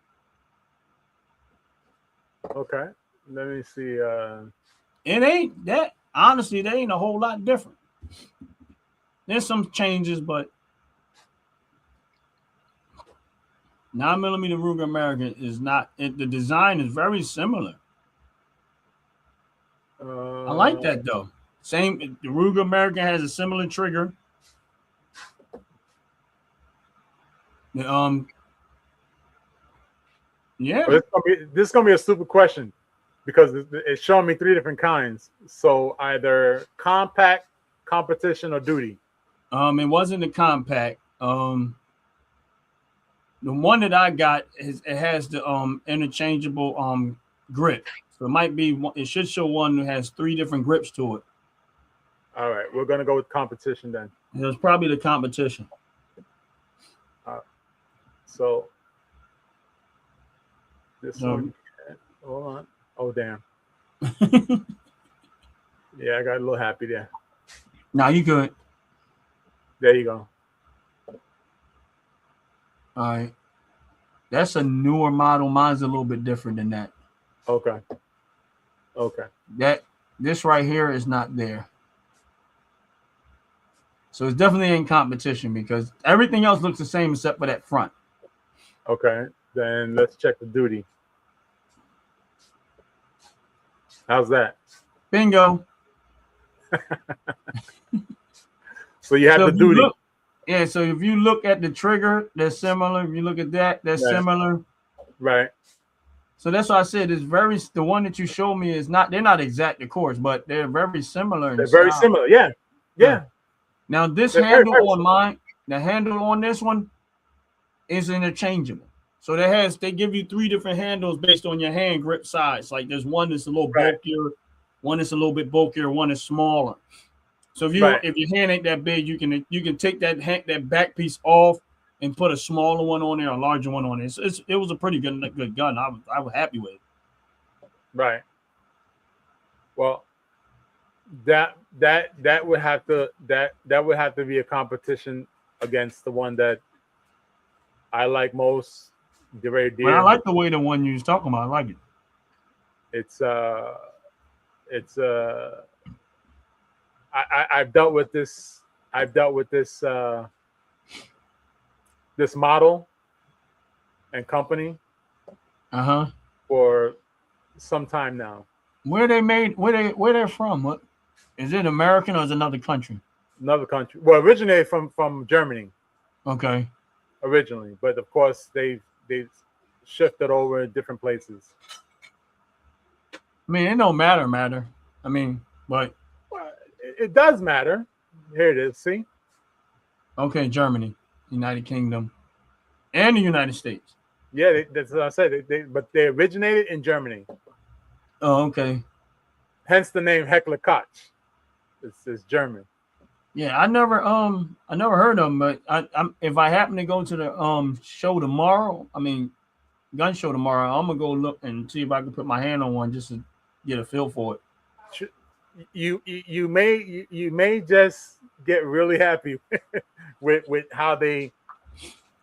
Okay, let me see. It ain't that. Honestly, they ain't a whole lot different. There's some changes, but 9mm Ruger American is not. The design is very similar. I like that though. Same. The Ruger American has a similar trigger. Yeah. This is gonna be a stupid question because it's showing me 3 different kinds. So either compact, competition, or duty. It wasn't a compact. The one that I got has the interchangeable grip. So it might be. It should show one that has 3 different grips to it. All right, we're gonna go with competition then. It was probably the competition. So this one. Hold on. Oh damn. Yeah, I got a little happy there. Now you good. There you go. All right. That's a newer model. Mine's a little bit different than that. Okay. Okay. This right here is not there. So it's definitely in competition because everything else looks the same except for that front. Okay. Then let's check the duty. How's that? Bingo. So you have So the if you duty. look- yeah, so if you look at the trigger, they're similar. If you look at that, they're Right. similar. Right. So that's why I said it's very. The one that you showed me is not. They're not exact, of course, but they're very similar. In They're very style. similar. Yeah. Yeah. Now this They're very, handle very on similar. mine, the handle on this one, is interchangeable. So they give you 3 different handles based on your hand grip size. Like there's one that's a little Right. bulkier, one that's a little bit bulkier, one is smaller. So if Right. your hand ain't that big, you can take that back piece off and put a smaller one on there, a larger one on it. It was a pretty good gun. I was happy with it. Right. Well, that would have to be a competition against the one that I like most, the very dear. But I like the way the one you was talking about. I like it. I've dealt with this. This model and company for some time now. Where they made? Where they're from? What is it? American or is it another country? Another country. Well, originated from Germany. Okay. Originally, but of course they've shifted over in different places. I mean, it don't matter. I mean, but Well, it does matter. Here it is. See? okay, Germany, United Kingdom, and the United States. Yeah, that's what I said. But they originated in Germany. Oh, okay. Hence the name Heckler Koch. It's German. Yeah, I never heard of them, but I'm if I happen to go to the show tomorrow, gun show tomorrow, I'm gonna go look and see if I can put my hand on one just to get a feel for it. You may just get really happy with how they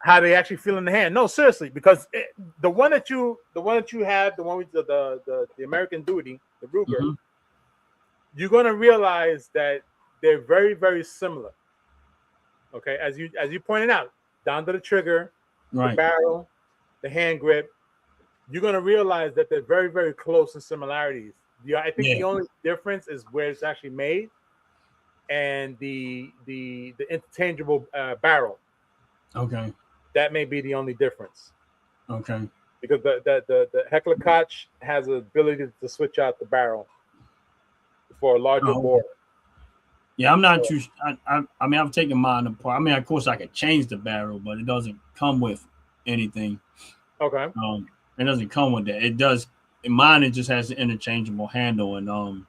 actually feel in the hand. No, seriously, because the one that you have, the one with the American Duty, the Ruger, you're gonna realize that they're very, very similar. Okay, as you pointed out, down to the trigger, Right. the barrel, the hand grip, you're gonna realize that they're very, very close in similarities. I think the only difference is where it's actually made, and the interchangeable barrel. Okay. That may be the only difference. Okay. Because the Heckler Koch has the ability to switch out the barrel for a larger bore. Yeah, I'm not too. I've taken mine apart. Of course, I could change the barrel, but it doesn't come with anything. Okay. It doesn't come with that. It does. In mine, it just has an interchangeable handle, and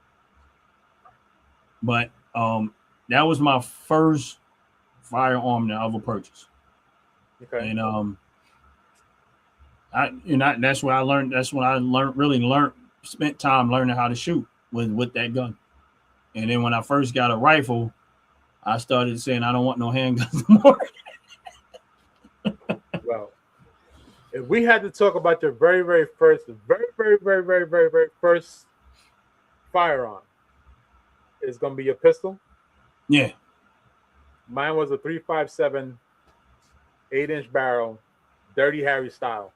but that was my first firearm that I ever purchased. Okay. And that's where I learned. That's when I spent time learning how to shoot with that gun. And then when I first got a rifle, I started saying I don't want no handguns no more. Well, if we had to talk about your very, very first firearm, it's gonna be your pistol. Yeah. Mine was a 357 8-inch barrel, Dirty Harry style.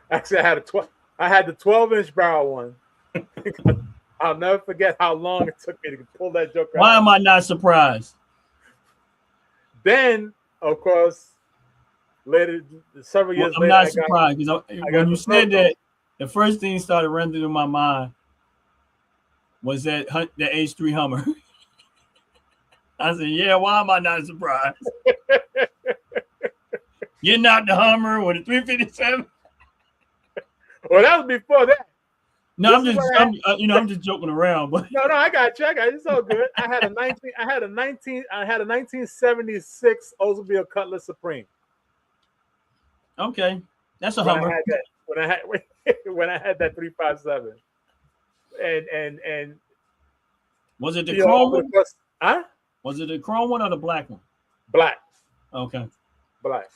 Actually, I had the 12-inch barrel one. I'll never forget how long it took me to pull that joker out. Why am I not surprised? Then, of course, several years I'm later, not surprised because when you said that, the first thing started running through my mind was the H3 Hummer. I said, "Yeah, why am I not surprised?" You're not the Hummer with a 357. Well, that was before that. No, I'm just joking around, but No, I got you. It's all good. I had a 1976 Oldsmobile Cutlass Supreme. okay, that's a Hummer. When I had that 357, and Was it the chrome one? Huh? Was it the chrome one or the black one? Black. Okay. Black.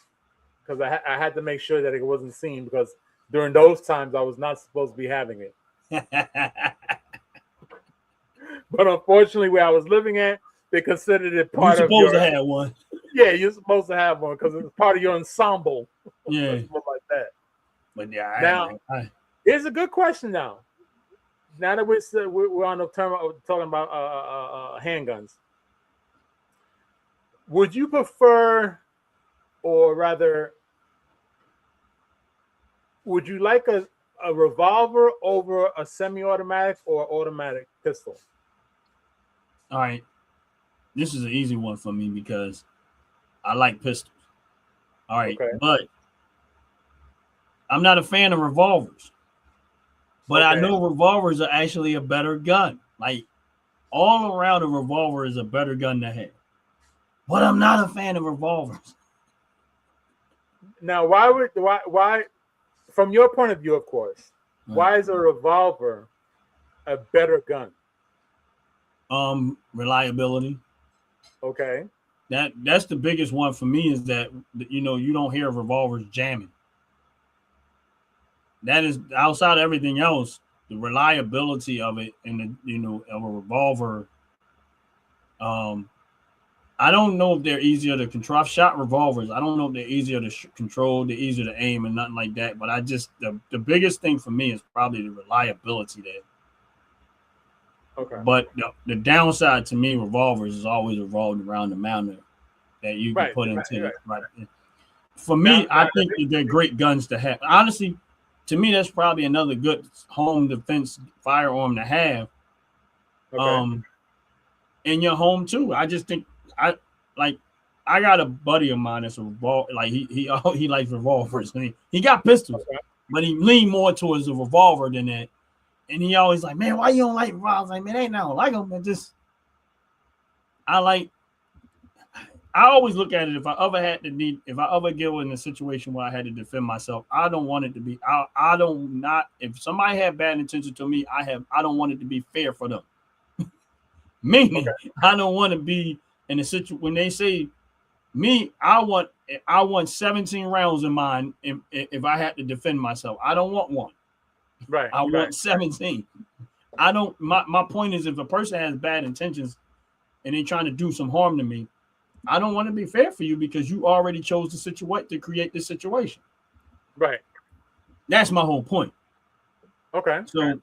Because I had to make sure that it wasn't seen, because during those times I was not supposed to be having it. But unfortunately, where I was living at, they considered it part of your. You're supposed to have one. Yeah, you're supposed to have one because it's part of your ensemble. Yeah. Something like that. But yeah, Now, here's a good question. Now that we're on the term of talking about handguns, would you prefer, or rather, would you like a revolver over a semi-automatic or automatic pistol? All right. This is an easy one for me because I like pistols. All right. Okay. But I'm not a fan of revolvers. But okay. I know revolvers are actually a better gun. Like, all around, a revolver is a better gun to have. But I'm not a fan of revolvers. Now, why from your point of view, of course, why is a revolver a better gun? Reliability. Okay. That's the biggest one for me, is that, you know, you don't hear revolvers jamming. That is, outside of everything else, the reliability of it, and the, you know, of a revolver. I don't know if they're easier to control. I've shot revolvers. I don't know if they're easier to control, they're easier to aim, and nothing like that. But I just, the biggest thing for me is probably the reliability there. Okay. But the downside to me, revolvers is always revolved around the amount that you can put into it. Right. For me, I think that they're great guns to have. Honestly, to me, that's probably another good home defense firearm to have. Okay. In your home too. I just think I got a buddy of mine that's a revolver. Like he likes revolvers. He got pistols, but he leaned more towards a revolver than that. And he always like, man, why you don't like revolvers? Like, man, ain't I don't like them. Man, just I always look at it. If I ever get in a situation where I had to defend myself, I don't want it to be. If somebody had bad intentions to me, I don't want it to be fair for them. Meaning, I don't want to be in a situation when they say me. I want 17 rounds in mine. If I had to defend myself, I don't want one. Right. I want 17. I don't. My point is, if a person has bad intentions and they're trying to do some harm to me, I don't want to be fair for you because you already chose the situation to create this situation. Right. That's my whole point. Okay. So,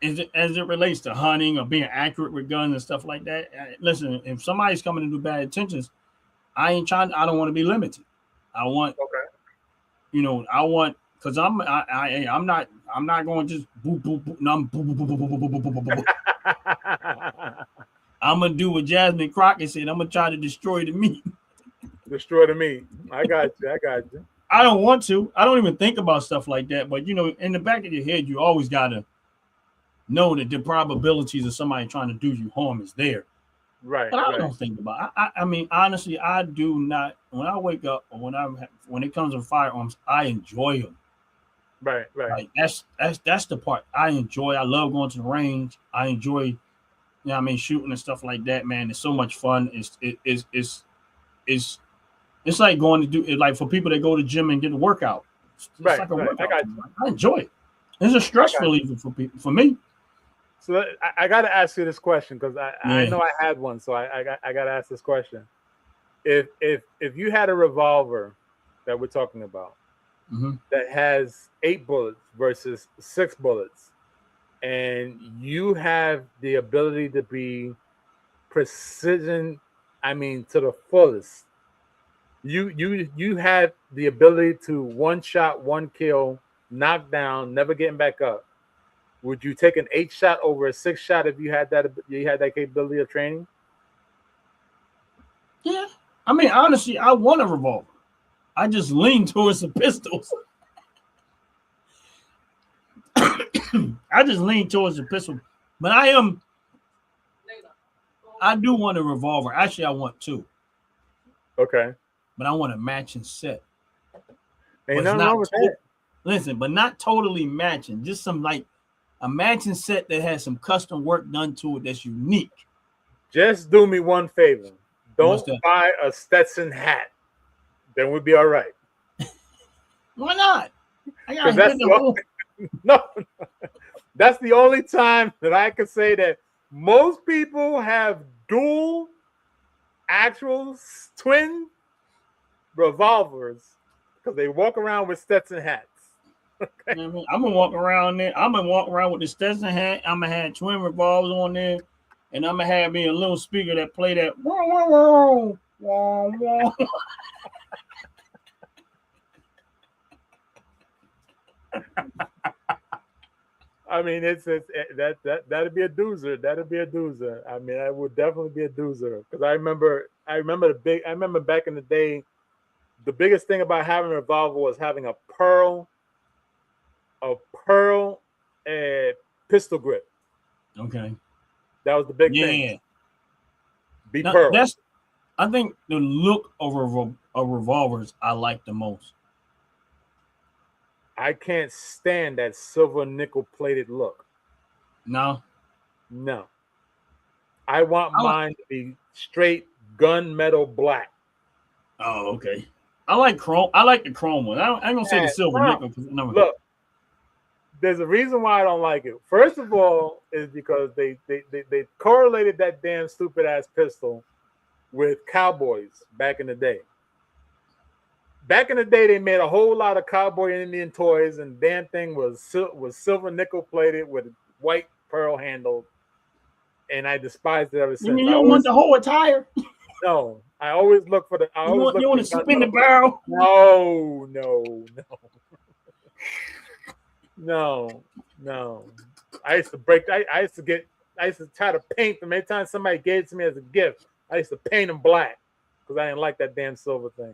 as it relates to hunting or being accurate with guns and stuff like that, listen, if somebody's coming to do bad intentions, I don't want to be limited. I want, you know, because I'm not going to just boop boop boop. No, I'm boop boop boop boop boop boop boop boop. I'm gonna do what Jasmine Crockett said. I'm gonna try to destroy the meat. Destroy the meat. I got you. I don't want to. I don't even think about stuff like that. But you know, in the back of your head, you always gotta know that the probabilities of somebody trying to do you harm is there. Right. But I don't think about it. I mean, honestly, I do not. When I wake up, or when it comes to firearms, I enjoy them. Right. Like that's the part I enjoy. I love going to the range. I enjoy, you know, I mean, shooting and stuff like that. Man, it's so much fun. It's like going to do it. Like for people that go to the gym and get a workout. It's like a workout. I enjoy it. It's a stress reliever for people. For me. So I got to ask you this question because I know I had one, so I got to ask this question. If you had a revolver that we're talking about that has 8 bullets versus 6 bullets, and you have the ability to be precision, I mean to the fullest, you have the ability to one shot, one kill, knock down, never getting back up. Would you take an 8 shot over a 6 shot if you had that capability of training? Yeah. I mean, honestly, I want a revolver. I just lean towards the pistols. I just lean towards the pistol. But I do want a revolver. Actually, I want 2. Okay. But I want a matching set. Ain't nothing wrong with that. Listen, but not totally matching. Just some like a matching set that has some custom work done to it that's unique. Just do me one favor. What's Don't that? buy a Stetson hat. Then we'll be all right. Why not? I got Because that's hit the the whole. no, that's the only time that I can say that most people have dual, actual twin revolvers because they walk around with Stetson hats. You know what I mean? I'm gonna walk around there. I'm gonna walk around with the Stetson hat. I'm gonna have twin revolvers on there, and I'm gonna have me a little speaker that play that. Wah, wah, wah, wah, wah. I mean, that'd be a doozer. That'd be a doozer. I mean, that would definitely be a doozer because I remember back in the day, the biggest thing about having a revolver was having a pearl pistol grip. Okay. That was the big Yeah. thing. Be Now, pearl. I think the look of revolvers I like the most. I can't stand that silver nickel plated look. No. No. I want I like- mine to be straight gunmetal black. Oh, okay. I like chrome. I like the chrome one. I ain't gonna say the Yeah, silver chrome. nickel. No. Look, there's a reason why I don't like it. First of all, is because they correlated that damn stupid ass pistol with cowboys back in the day. Back in the day, they made a whole lot of cowboy and Indian toys, and the damn thing was silver nickel plated with white pearl handle, and I despised it ever since. You don't want the whole attire. No, I always look for the. I always look You want for to spin the barrel. No. I used to break. I used to try to paint them. Every time somebody gave it to me as a gift, I used to paint them black because I didn't like that damn silver thing.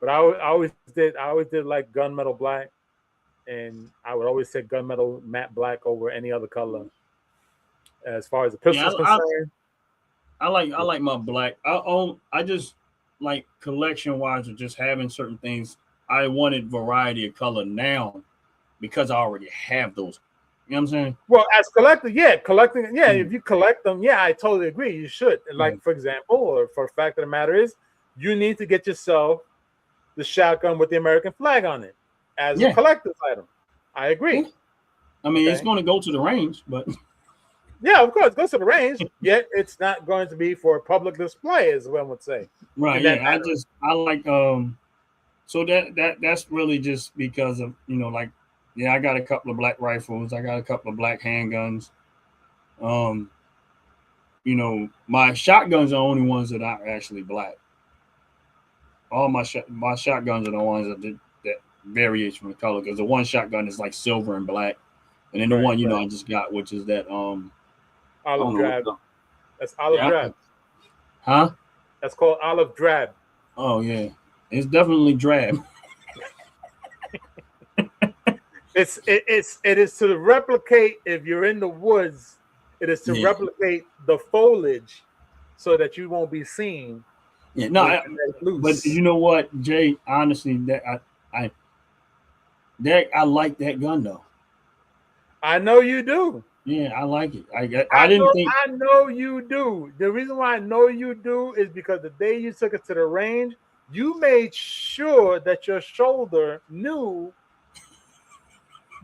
But I always did like gunmetal black, and I would always say gunmetal matte black over any other color. As far as the pistol's concerned, I like my black. I just like collection wise of just having certain things. I wanted variety of color now because I already have those. You know what I'm saying? Well, as collecting, if you collect them, I totally agree. You should. Like, for example, or for the fact of the matter is, you need to get yourself the shotgun with the American flag on it as a collector's item. I agree. I mean, it's going to go to the range, but yeah, of course, it goes to the range. Yet it's not going to be for public display, as one would say. Right. Yeah. I like so that's really just because of I got a couple of black rifles. I got a couple of black handguns. My shotguns are the only ones that are actually black. All my shotguns are the ones that varies from the color, because the one shotgun is like silver and black, and then the one I just got, which is that olive drab. That's olive drab. Huh? That's called olive drab. Oh yeah, it's definitely drab. It is to replicate, if you're in the woods, it is to replicate the foliage so that you won't be seen. Yeah, no, but you know what, Jay? Honestly, I like that gun though. I know you do. Yeah, I like it. I know you do. The reason why I know you do is because the day you took it to the range, you made sure that your shoulder knew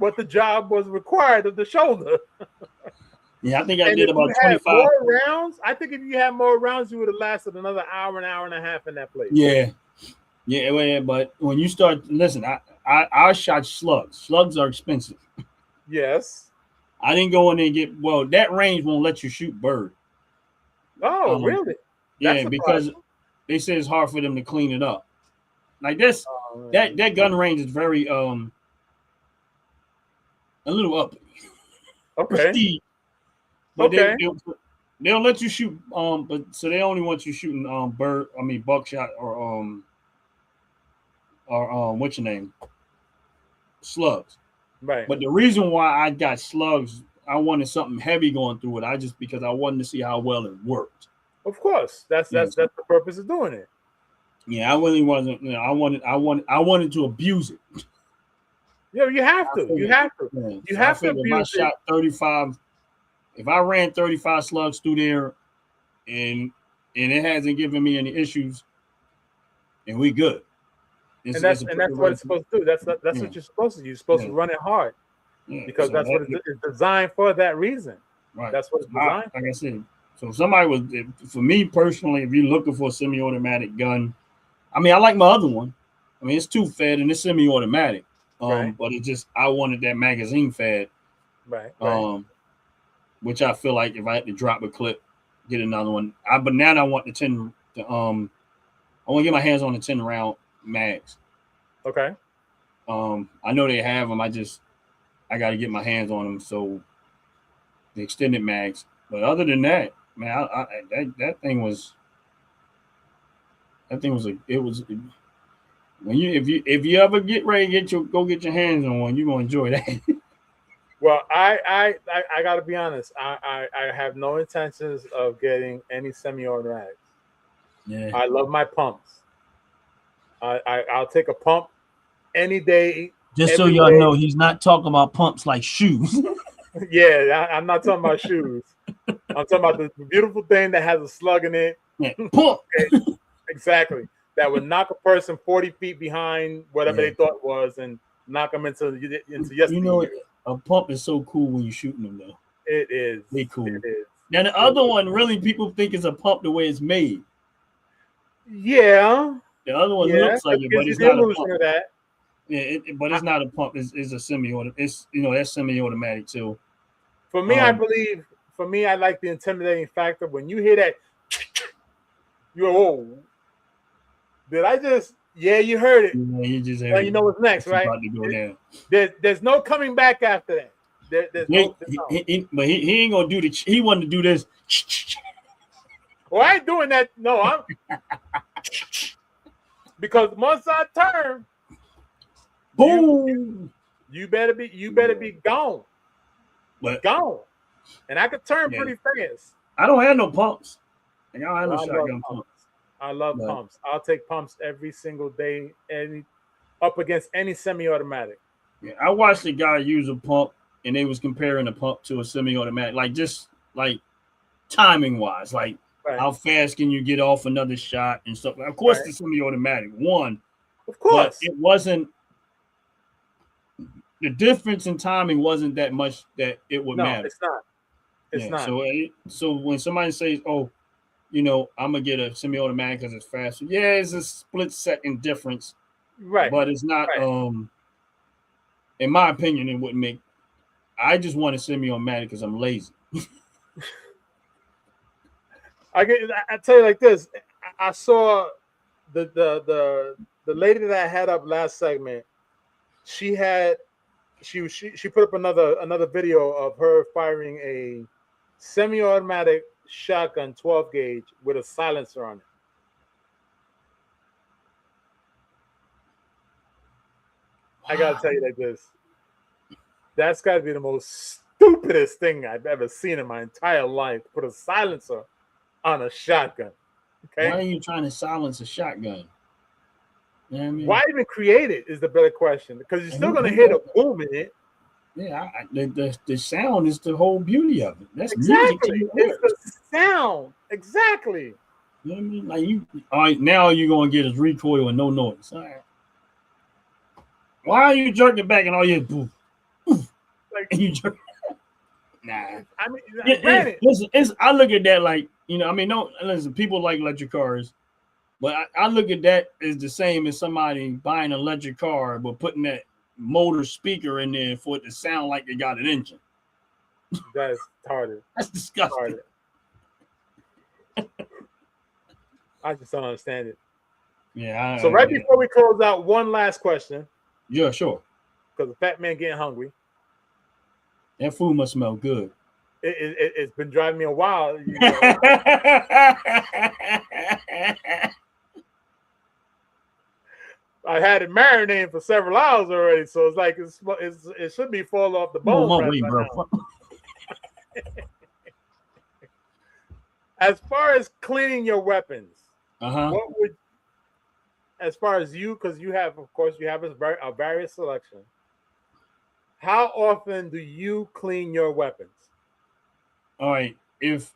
what the job was required of the shoulder. Yeah, I think I did about 25 more rounds. I think if you had more rounds, you would have lasted another hour and a half in that place. Yeah. But when you start, listen, I shot slugs. Slugs are expensive. Yes. I didn't go in there and get. That range won't let you shoot bird. Oh, really? Yeah, because they say it's hard for them to clean it up. Like this, that gun range is very a little up. Okay. Prestige. But they'll let you shoot but so they only want you shooting buckshot or what's your name? Slugs. Right. But the reason why I got slugs, I wanted something heavy going through it. Because I wanted to see how well it worked. Of course. That's the purpose of doing it. Yeah, I really wasn't, I wanted to abuse it. Yeah, you have to. You have to. Yeah. You have to abuse if I shot 35. If I ran 35 slugs through there, and it hasn't given me any issues, and we good. And that's what it's supposed to do. That's what you're supposed to do. You're supposed to run it hard because so that's what it's designed for. That reason. Right. That's what it's designed. Like I said, so if somebody was, for me personally, if you're looking for a semi-automatic gun, I mean, I like my other one. I mean, it's 2-fed and it's semi-automatic. Right. But it just, I wanted that magazine fed. Right. Which I feel like if I had to drop a clip, get another one. But now I want I want to get my hands on the 10 round mags. Okay. I know they have them. I got to get my hands on them. So the extended mags. But other than that, man, that thing was when if you ever get ready to go get your hands on one, you're gonna enjoy that. Well, I got to be honest. I have no intentions of getting any semi-automatics. Yeah. I love my pumps. I'll take a pump any day. Just so y'all know, he's not talking about pumps like shoes. Yeah, I'm not talking about shoes. I'm talking about the beautiful thing that has a slug in it. Yeah. Pump. Exactly. That would knock a person 40 feet behind whatever they thought was and knock them into yesterday. You know, a pump is so cool when you're shooting them, though. It is. They cool. It is. Now, the other one, really, people think it's a pump the way it's made. Yeah. The other one looks like it, but it's not a pump. Of that. Yeah, but it's not a pump. It's a semi-automatic. It's, that's semi-automatic, too. For me, I believe, I like the intimidating factor. When you hear that, did I just, you heard it. Yeah, you just heard it. You know what's next, right? About to go down. There's no coming back after that. But he ain't going to do he wanted to do this. Well, I ain't doing that. No, I'm because once I turn, boom, you better be gone. But gone. And I could turn pretty fast. I don't have no pumps. I don't have no shotgun pumps. I love pumps. I'll take pumps every single day, up against any semi-automatic. Yeah, I watched a guy use a pump, and they was comparing a pump to a semi-automatic, like timing wise, like how fast can you get off another shot and stuff. Of course, the semi-automatic won. Of course, but it wasn't. The difference in timing wasn't that much that it would matter. It's not. It's not. So when somebody says, "Oh, I'm gonna get a semi-automatic because it's faster," yeah, it's a split-second difference, right? But it's not. In my opinion, it wouldn't make. I just want a semi-automatic because I'm lazy. I tell you like this. I saw the lady that I had up last segment. She put up another video of her firing a semi-automatic shotgun 12 gauge with a silencer on it. I gotta tell you like this. That's gotta be the most stupidest thing I've ever seen in my entire life. Put a silencer on a shotgun. Okay. Why are you trying to silence a shotgun? You know what I mean? Why even create it is the better question. Because you're still gonna hear the boom in it. Yeah, the sound is the whole beauty of it. That's exactly. Music it's the sound. Exactly. You know what I mean? Like all right, now you're gonna get his recoil and no noise. All right. Why are you jerking back and all you boof? Like and you jerk? Nah. I mean, listen, I look at that like listen. People like electric cars, but I look at that as the same as somebody buying an electric car but putting that motor speaker in there for it to sound like they got an engine. That's retarded. That's disgusting. I just don't understand it. Yeah. So before we close out, one last question. Yeah, sure. Because the fat man getting hungry. That food must smell good. It's been driving me a while. I had it marinating for several hours already, so it's like it should be fall off the bone. Bro. As far as cleaning your weapons, what would, as far as you, because you have a various selection. How often do you clean your weapons? All right, if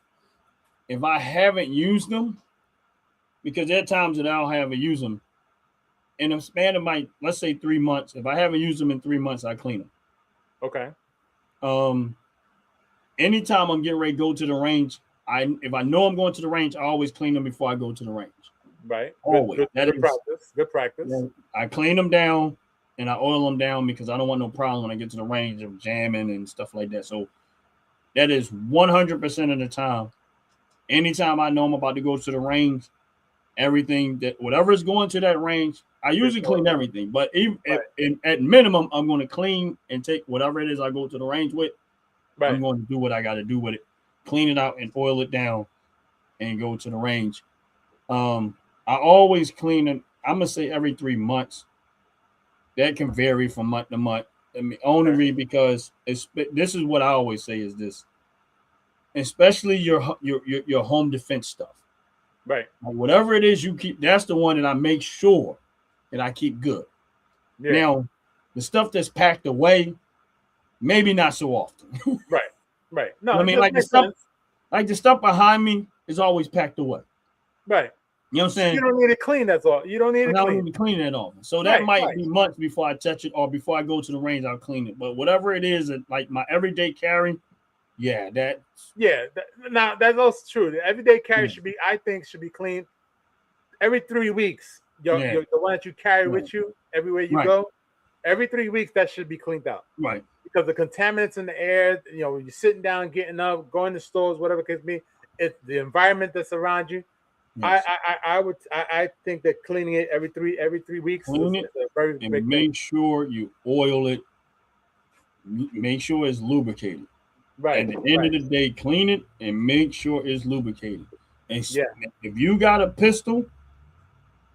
if I haven't used them, because there are times that I don't have to use them, in a span of let's say 3 months, if I haven't used them in 3 months, I clean them. Okay. Anytime I'm getting ready to go to the range, if I know I'm going to the range, I always clean them before I go to the range. Right. Always. Good practice. Good practice. Yeah, I clean them down and I oil them down because I don't want no problem when I get to the range of jamming and stuff like that. So that is 100% of the time. Anytime I know I'm about to go to the range, everything that whatever is going to that range, I usually clean everything. But even at minimum, I'm going to clean and take whatever it is I go to the range with. Right. I'm going to do what I got to do with it, clean it out and oil it down, and go to the range. I always clean it. I'm gonna say every 3 months. That can vary from month to month. I mean, only because this is what I always say is this, especially your home defense stuff. Right. Whatever it is you keep, that's the one that I make sure that I keep good. Yeah. Now, the stuff that's packed away, maybe not so often. Right. No, I mean, like the stuff behind me is always packed away. Right. You know what I'm saying? You don't need it clean. That's all. You don't need it clean. I don't need to clean it often. So that might be months before I touch it, or before I go to the range, I'll clean it. But whatever it is, like my everyday carry, now that's also true. The everyday carry should be cleaned every 3 weeks. The one that you carry with you everywhere you go, every 3 weeks that should be cleaned out. Right. Because the contaminants in the air, you're sitting down, getting up, going to stores, whatever it could be, it's the environment that's around you. Yes. I think that cleaning it every three weeks is a very big thing. Make sure you oil it. Make sure it's lubricated. Right. At the end of the day, clean it and make sure it's lubricated. And if you got a pistol,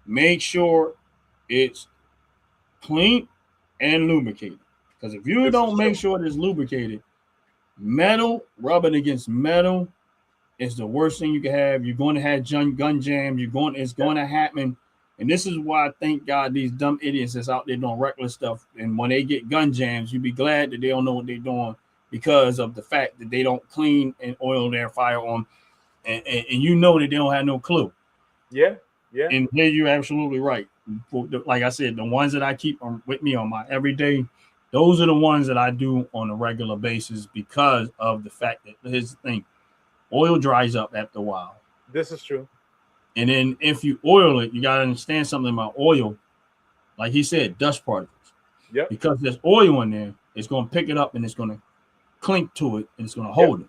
make sure it's clean and lubricated. Because if you don't make sure it's lubricated, metal rubbing against metal is the worst thing you can have. You're going to have gun jam. It's going to happen. And this is why I thank God these dumb idiots that's out there doing reckless stuff. And when they get gun jams, you be glad that they don't know what they're doing because of the fact that they don't clean and oil their firearm. And you know that they don't have no clue. Yeah. And here you're absolutely right. Like I said, the ones that I keep with me on my everyday, those are the ones that I do on a regular basis because of the fact that here's the thing. Oil dries up after a while. This is true. And then if you oil it, you got to understand something about oil. Like he said, dust particles. Yep. Because there's oil in there, it's going to pick it up and it's going to clink to it and it's going to hold it.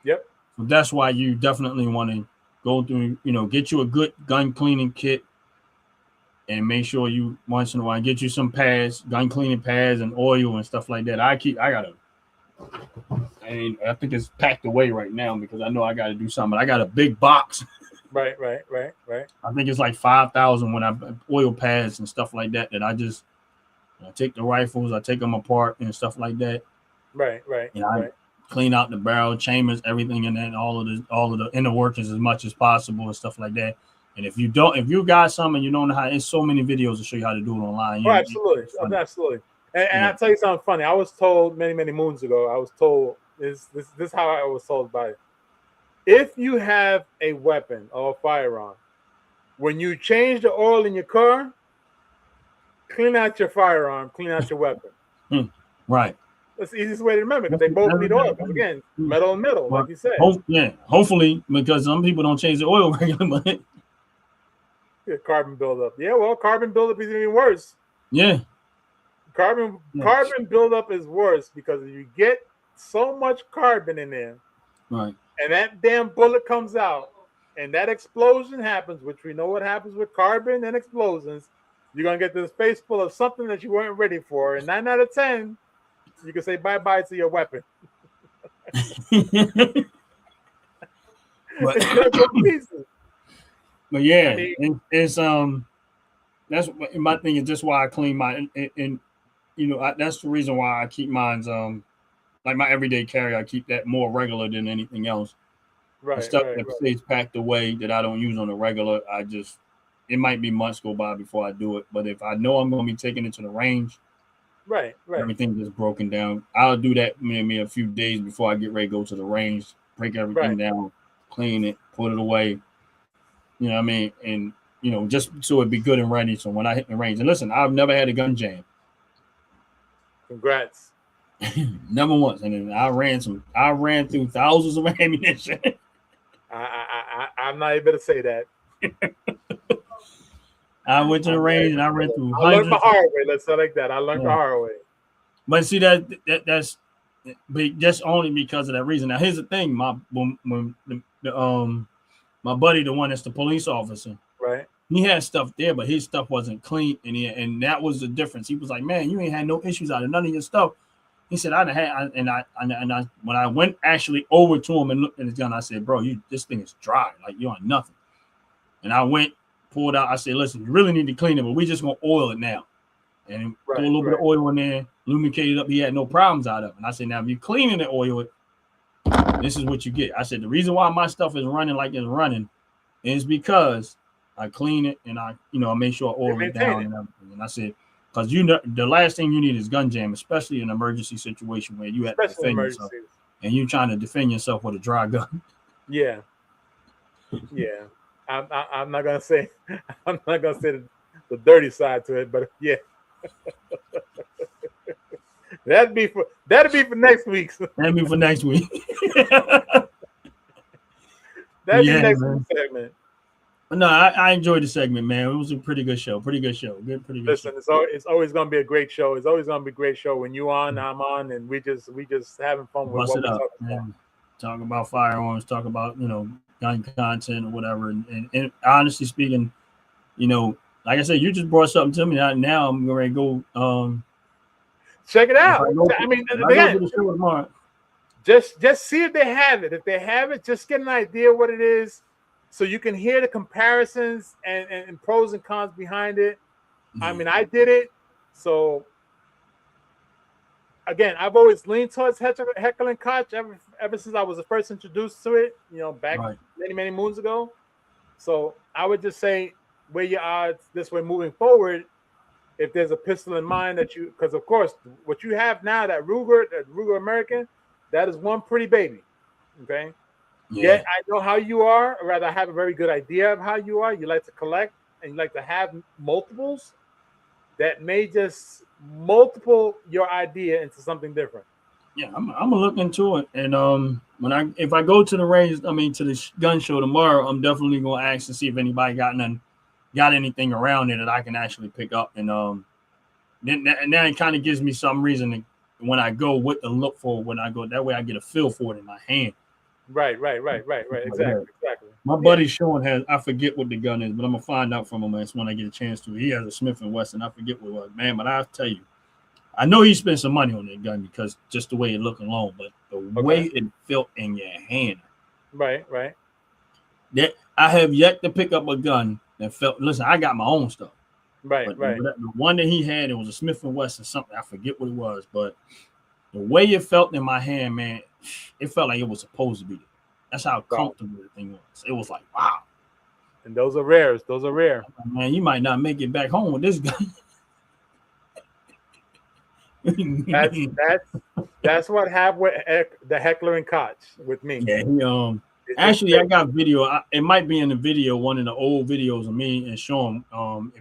Yep. So that's why you definitely want to go through, get you a good gun cleaning kit and make sure you once in a while get you some pads, gun cleaning pads and oil and stuff like that. I think it's packed away right now because I know I got to do something. I got a big box. Right. I think it's like 5,000 when I oil pads and stuff like that. That I take the rifles, I take them apart and stuff like that. Right. And I clean out the barrel chambers, everything, and then all of the inner workings as much as possible and stuff like that. And if you got some and you don't know how, there's so many videos to show you how to do it online. Absolutely. And I'll tell you something funny. I was told many moons ago. This is how I was told by it. If you have a weapon or a firearm, when you change the oil in your car, clean out your firearm, clean out your weapon. Right. That's the easiest way to remember because they both need oil. Again, metal and metal, like you said. Hopefully, because some people don't change the oil regularly. Carbon buildup. Yeah, well, carbon buildup is even worse. Yeah. Carbon buildup is worse because if you get so much carbon in there, right, and that damn bullet comes out, and that explosion happens, which we know what happens with carbon and explosions, you're gonna get this face full of something that you weren't ready for. And 9 out of 10, you can say bye-bye to your weapon. But yeah, it's that's my thing is just why I clean my and that's the reason why I keep mine's like my everyday carry. I keep that more regular than anything else. Right. The stuff that stays packed away that I don't use on a regular, it might be months go by before I do it. But if I know I'm going to be taking it to the range, right, everything is broken down. I'll do that maybe a few days before I get ready to go to the range, break everything down, clean it, put it away. You know what I mean? And just so it'd be good and ready. So when I hit the range, and listen, I've never had a gun jam. Congrats. Never once. And then I ran through thousands of ammunition. I'm not able to say that. I went to the range and I ran through I hundreds. learned the hard way. Let's say like that. I learned the hard way. But see that's just only because of that reason. Now here's the thing, my buddy, the one that's the police officer, right? He had stuff there, but his stuff wasn't clean, and that was the difference. He was like, "Man, you ain't had no issues out of none of your stuff." He said, "I when I went actually over to him and looked at his gun, I said, bro, this thing is dry, like you're on nothing." And I went, pulled out. I said, "Listen, you really need to clean it, but we just gonna oil it now." And threw a little bit of oil in there, lubricated up. He had no problems out of it. And I said, "Now, if you cleaning the oil, this is what you get." I said, "The reason why my stuff is running like it's running is because I clean it and I make sure I oil it down and everything." And I said, because the last thing you need is gun jam, especially in an emergency situation where you have to defend yourself and you're trying to defend yourself with a dry gun. Yeah. I'm not gonna say the dirty side to it, but yeah. That'd be for next week. That'd be for next week. That'd be next week's segment. No, I enjoyed the segment, man. It was a pretty good show. Pretty good show. Listen, it's always gonna be a great show. It's always gonna be a great show when you on, I'm on, and we just having fun with what we're talking about. Talk about firearms, talk about gun content or whatever. And honestly speaking, like I said, you just brought something to me. Now I'm going to go check it out. Again, just see if they have it. If they have it, just get an idea what it is, so you can hear the comparisons and pros and cons behind it. I mean, I did it, so again, I've always leaned towards Heckler & Koch ever since I was first introduced to it. Back many moons ago. So I would just say, weigh your odds this way moving forward. If there's a pistol in mind because of course what you have now, that Ruger American, that is one pretty baby. Okay. Yeah, I know how you are, or rather I have a very good idea of how you are. You like to collect and you like to have multiples that may just multiple your idea into something different. Yeah, I'm gonna look into it, and if I go to the range, to the gun show tomorrow, I'm definitely gonna ask to see if anybody got anything around it that I can actually pick up, and then it kind of gives me some reason when I go what to look for when I go. That way I get a feel for it in my hand. Right. Exactly. My buddy Sean I forget what the gun is, but I'm gonna find out from him when I get a chance to. He has a Smith & Wesson. I forget what it was, man, but I'll tell you, I know he spent some money on that gun because just the way it looked alone, but the way it felt in your hand. Right. That I have yet to pick up a gun that felt. Listen, I got my own stuff. Right. The one that he had, it was a Smith & Wesson something. I forget what it was, but the way it felt in my hand, man, it felt like it was supposed to be. That's how comfortable the thing was. It was like, wow. And those are rares. Those are rare. Man, you might not make it back home with this gun. That's what happened with the Heckler & Koch with me. Yeah, actually, I got video. It might be in the video, one of the old videos of me and Sean.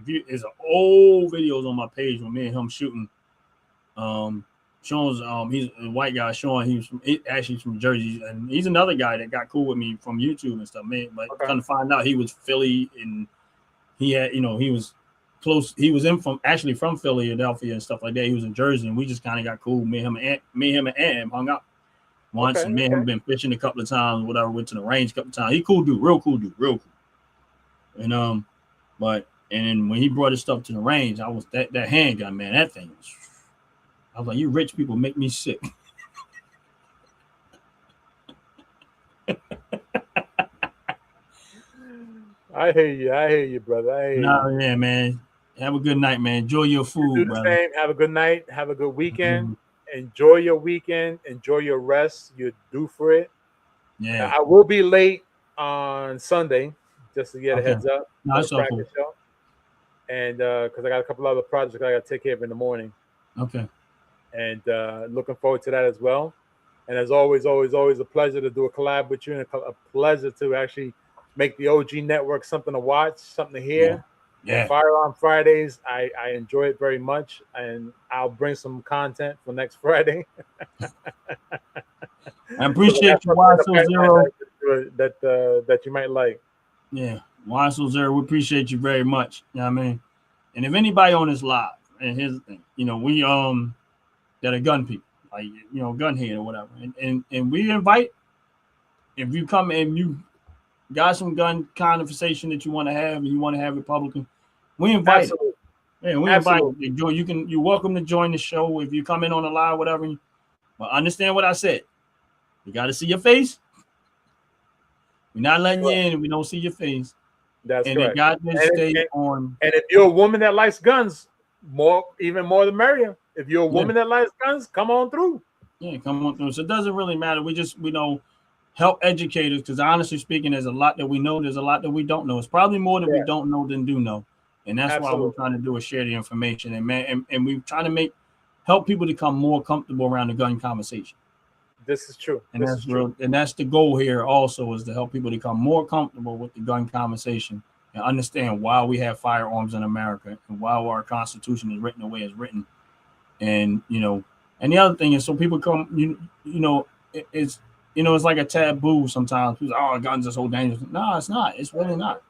It's an old videos on my page with me and him shooting. Sean's he's a white guy. Sean, he's from Jersey, and he's another guy that got cool with me from YouTube and stuff, man. But come to find out, he was Philly, and he had he was close. He was from Philadelphia and stuff like that. He was in Jersey, and we just kind of got cool. Me, him, and Am hung out once, and me and him been fishing a couple of times. Whatever, went to the range a couple of times. He cool dude, real cool. And but then when he brought his stuff to the range, I was that handgun, man. That thing was. I was like, you rich people make me sick. I hear you, brother. Yeah, man. Have a good night, man. Enjoy your food, brother. Same. Have a good night. Have a good weekend. Mm-hmm. Enjoy your weekend. Enjoy your rest. You're due for it. Yeah. I will be late on Sunday, just to get a heads up. No, that's so cool. Show. And because I got a couple other projects I got to take care of in the morning. Okay. And looking forward to that as well. And as always, always a pleasure to do a collab with you, and a pleasure to actually make the OG network something to watch, something to hear. Yeah. Firearm Fridays, I enjoy it very much, and I'll bring some content for next Friday. I appreciate you, YSO0. That you might like. Yeah, YSO0, we appreciate you very much. You know what I mean? And if anybody on this live, and here's the thing, we that are gun people, like gun head or whatever, and we invite, if you come and you got some gun conversation that you want to have and you want to have Republican, we invite. Absolutely. Yeah, we invite you. You're welcome to join the show if you come in on the live, whatever. But understand what I said. You got to see your face. We're not letting you in if we don't see your face. That's and correct. It got to stay on. And if you're a woman that likes guns, even more the merrier. If you're a woman that likes guns, come on through. Yeah, come on through. So it doesn't really matter. We help educators, because honestly speaking, there's a lot that we know. There's a lot that we don't know. It's probably more that we don't know than do know. And that's why we're trying to do is share the information. And we're trying to help people become more comfortable around the gun conversation. This is true. And that's real. And that's the goal here also, is to help people become more comfortable with the gun conversation and understand why we have firearms in America and why our Constitution is written the way it's written. And, and the other thing is, so people come, it's like a taboo sometimes. People say, oh, guns are so dangerous. No, it's not. It's really not.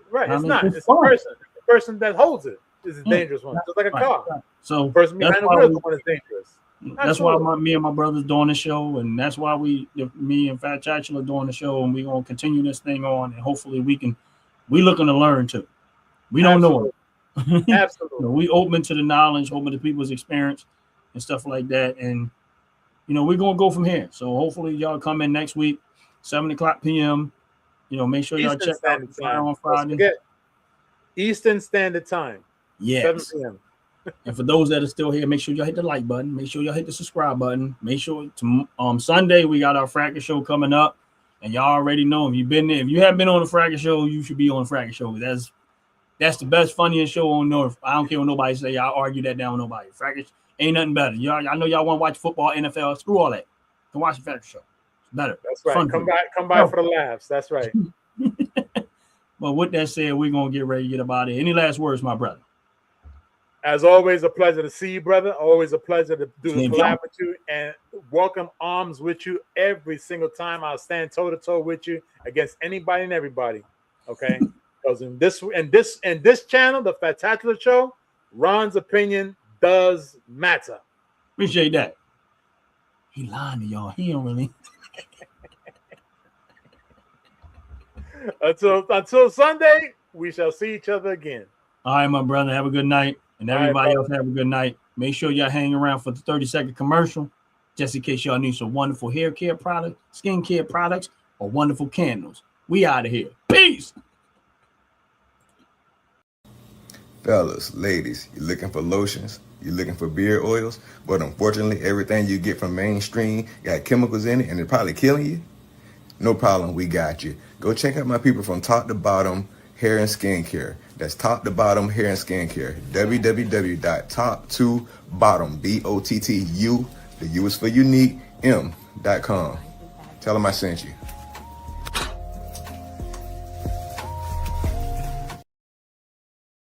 Right. It's not. It's the person. The person that holds it is a dangerous one. Just like a car. Right. So the person behind the wheel is the one that's dangerous. That's why me and my brothers doing the show, and that's why me and Fat Chachula are doing the show, and we're gonna continue this thing on, and hopefully we looking to learn too. We don't know it. Absolutely. We open to the knowledge, open to people's experience and stuff like that, and we're gonna go from here. So hopefully y'all come in next week, 7:00 p.m. Make sure y'all check out Firearms Friday. Eastern Standard Time. Yes. 7 p.m. And for those that are still here, make sure y'all hit the like button. Make sure y'all hit the subscribe button. Make sure Sunday we got our Fracas show coming up, and y'all already know if you've been there. If you haven't been on the Fracas show, you should be on the Fracas show. That's the best, funniest show on North. I don't care what nobody say. I'll argue that down with nobody. Fracas ain't nothing better. I know y'all want to watch football, NFL. Screw all that. Come watch the Fracas show. It's better. That's right. Come by for the laughs. That's right. But with that said, we're gonna get ready to get about it. Any last words, my brother? As always, a pleasure to see you, brother. Always a pleasure to do the collab with you, and welcome arms with you every single time. I'll stand toe to toe with you against anybody and everybody. Okay, because in this channel, the Fatacular Show, Ron's opinion does matter. Appreciate that. He lying to y'all. He don't really. Until Sunday, we shall see each other again. All right, my brother. Have a good night. And everybody else have a good night. Make sure y'all hang around for the 30-second commercial, just in case y'all need some wonderful hair care products, skin care products, or wonderful candles. We out of here. Peace. Fellas, ladies, you're looking for lotions, you're looking for beard oils, but unfortunately everything you get from mainstream got chemicals in it and they're probably killing you? No problem, we got you. Go check out my people from Top to Bottom Hair and Skincare. That's Top to Bottom Hair and Skincare. www.top2bottom, BOTTU, the U is for unique, M.com. Tell them I sent you.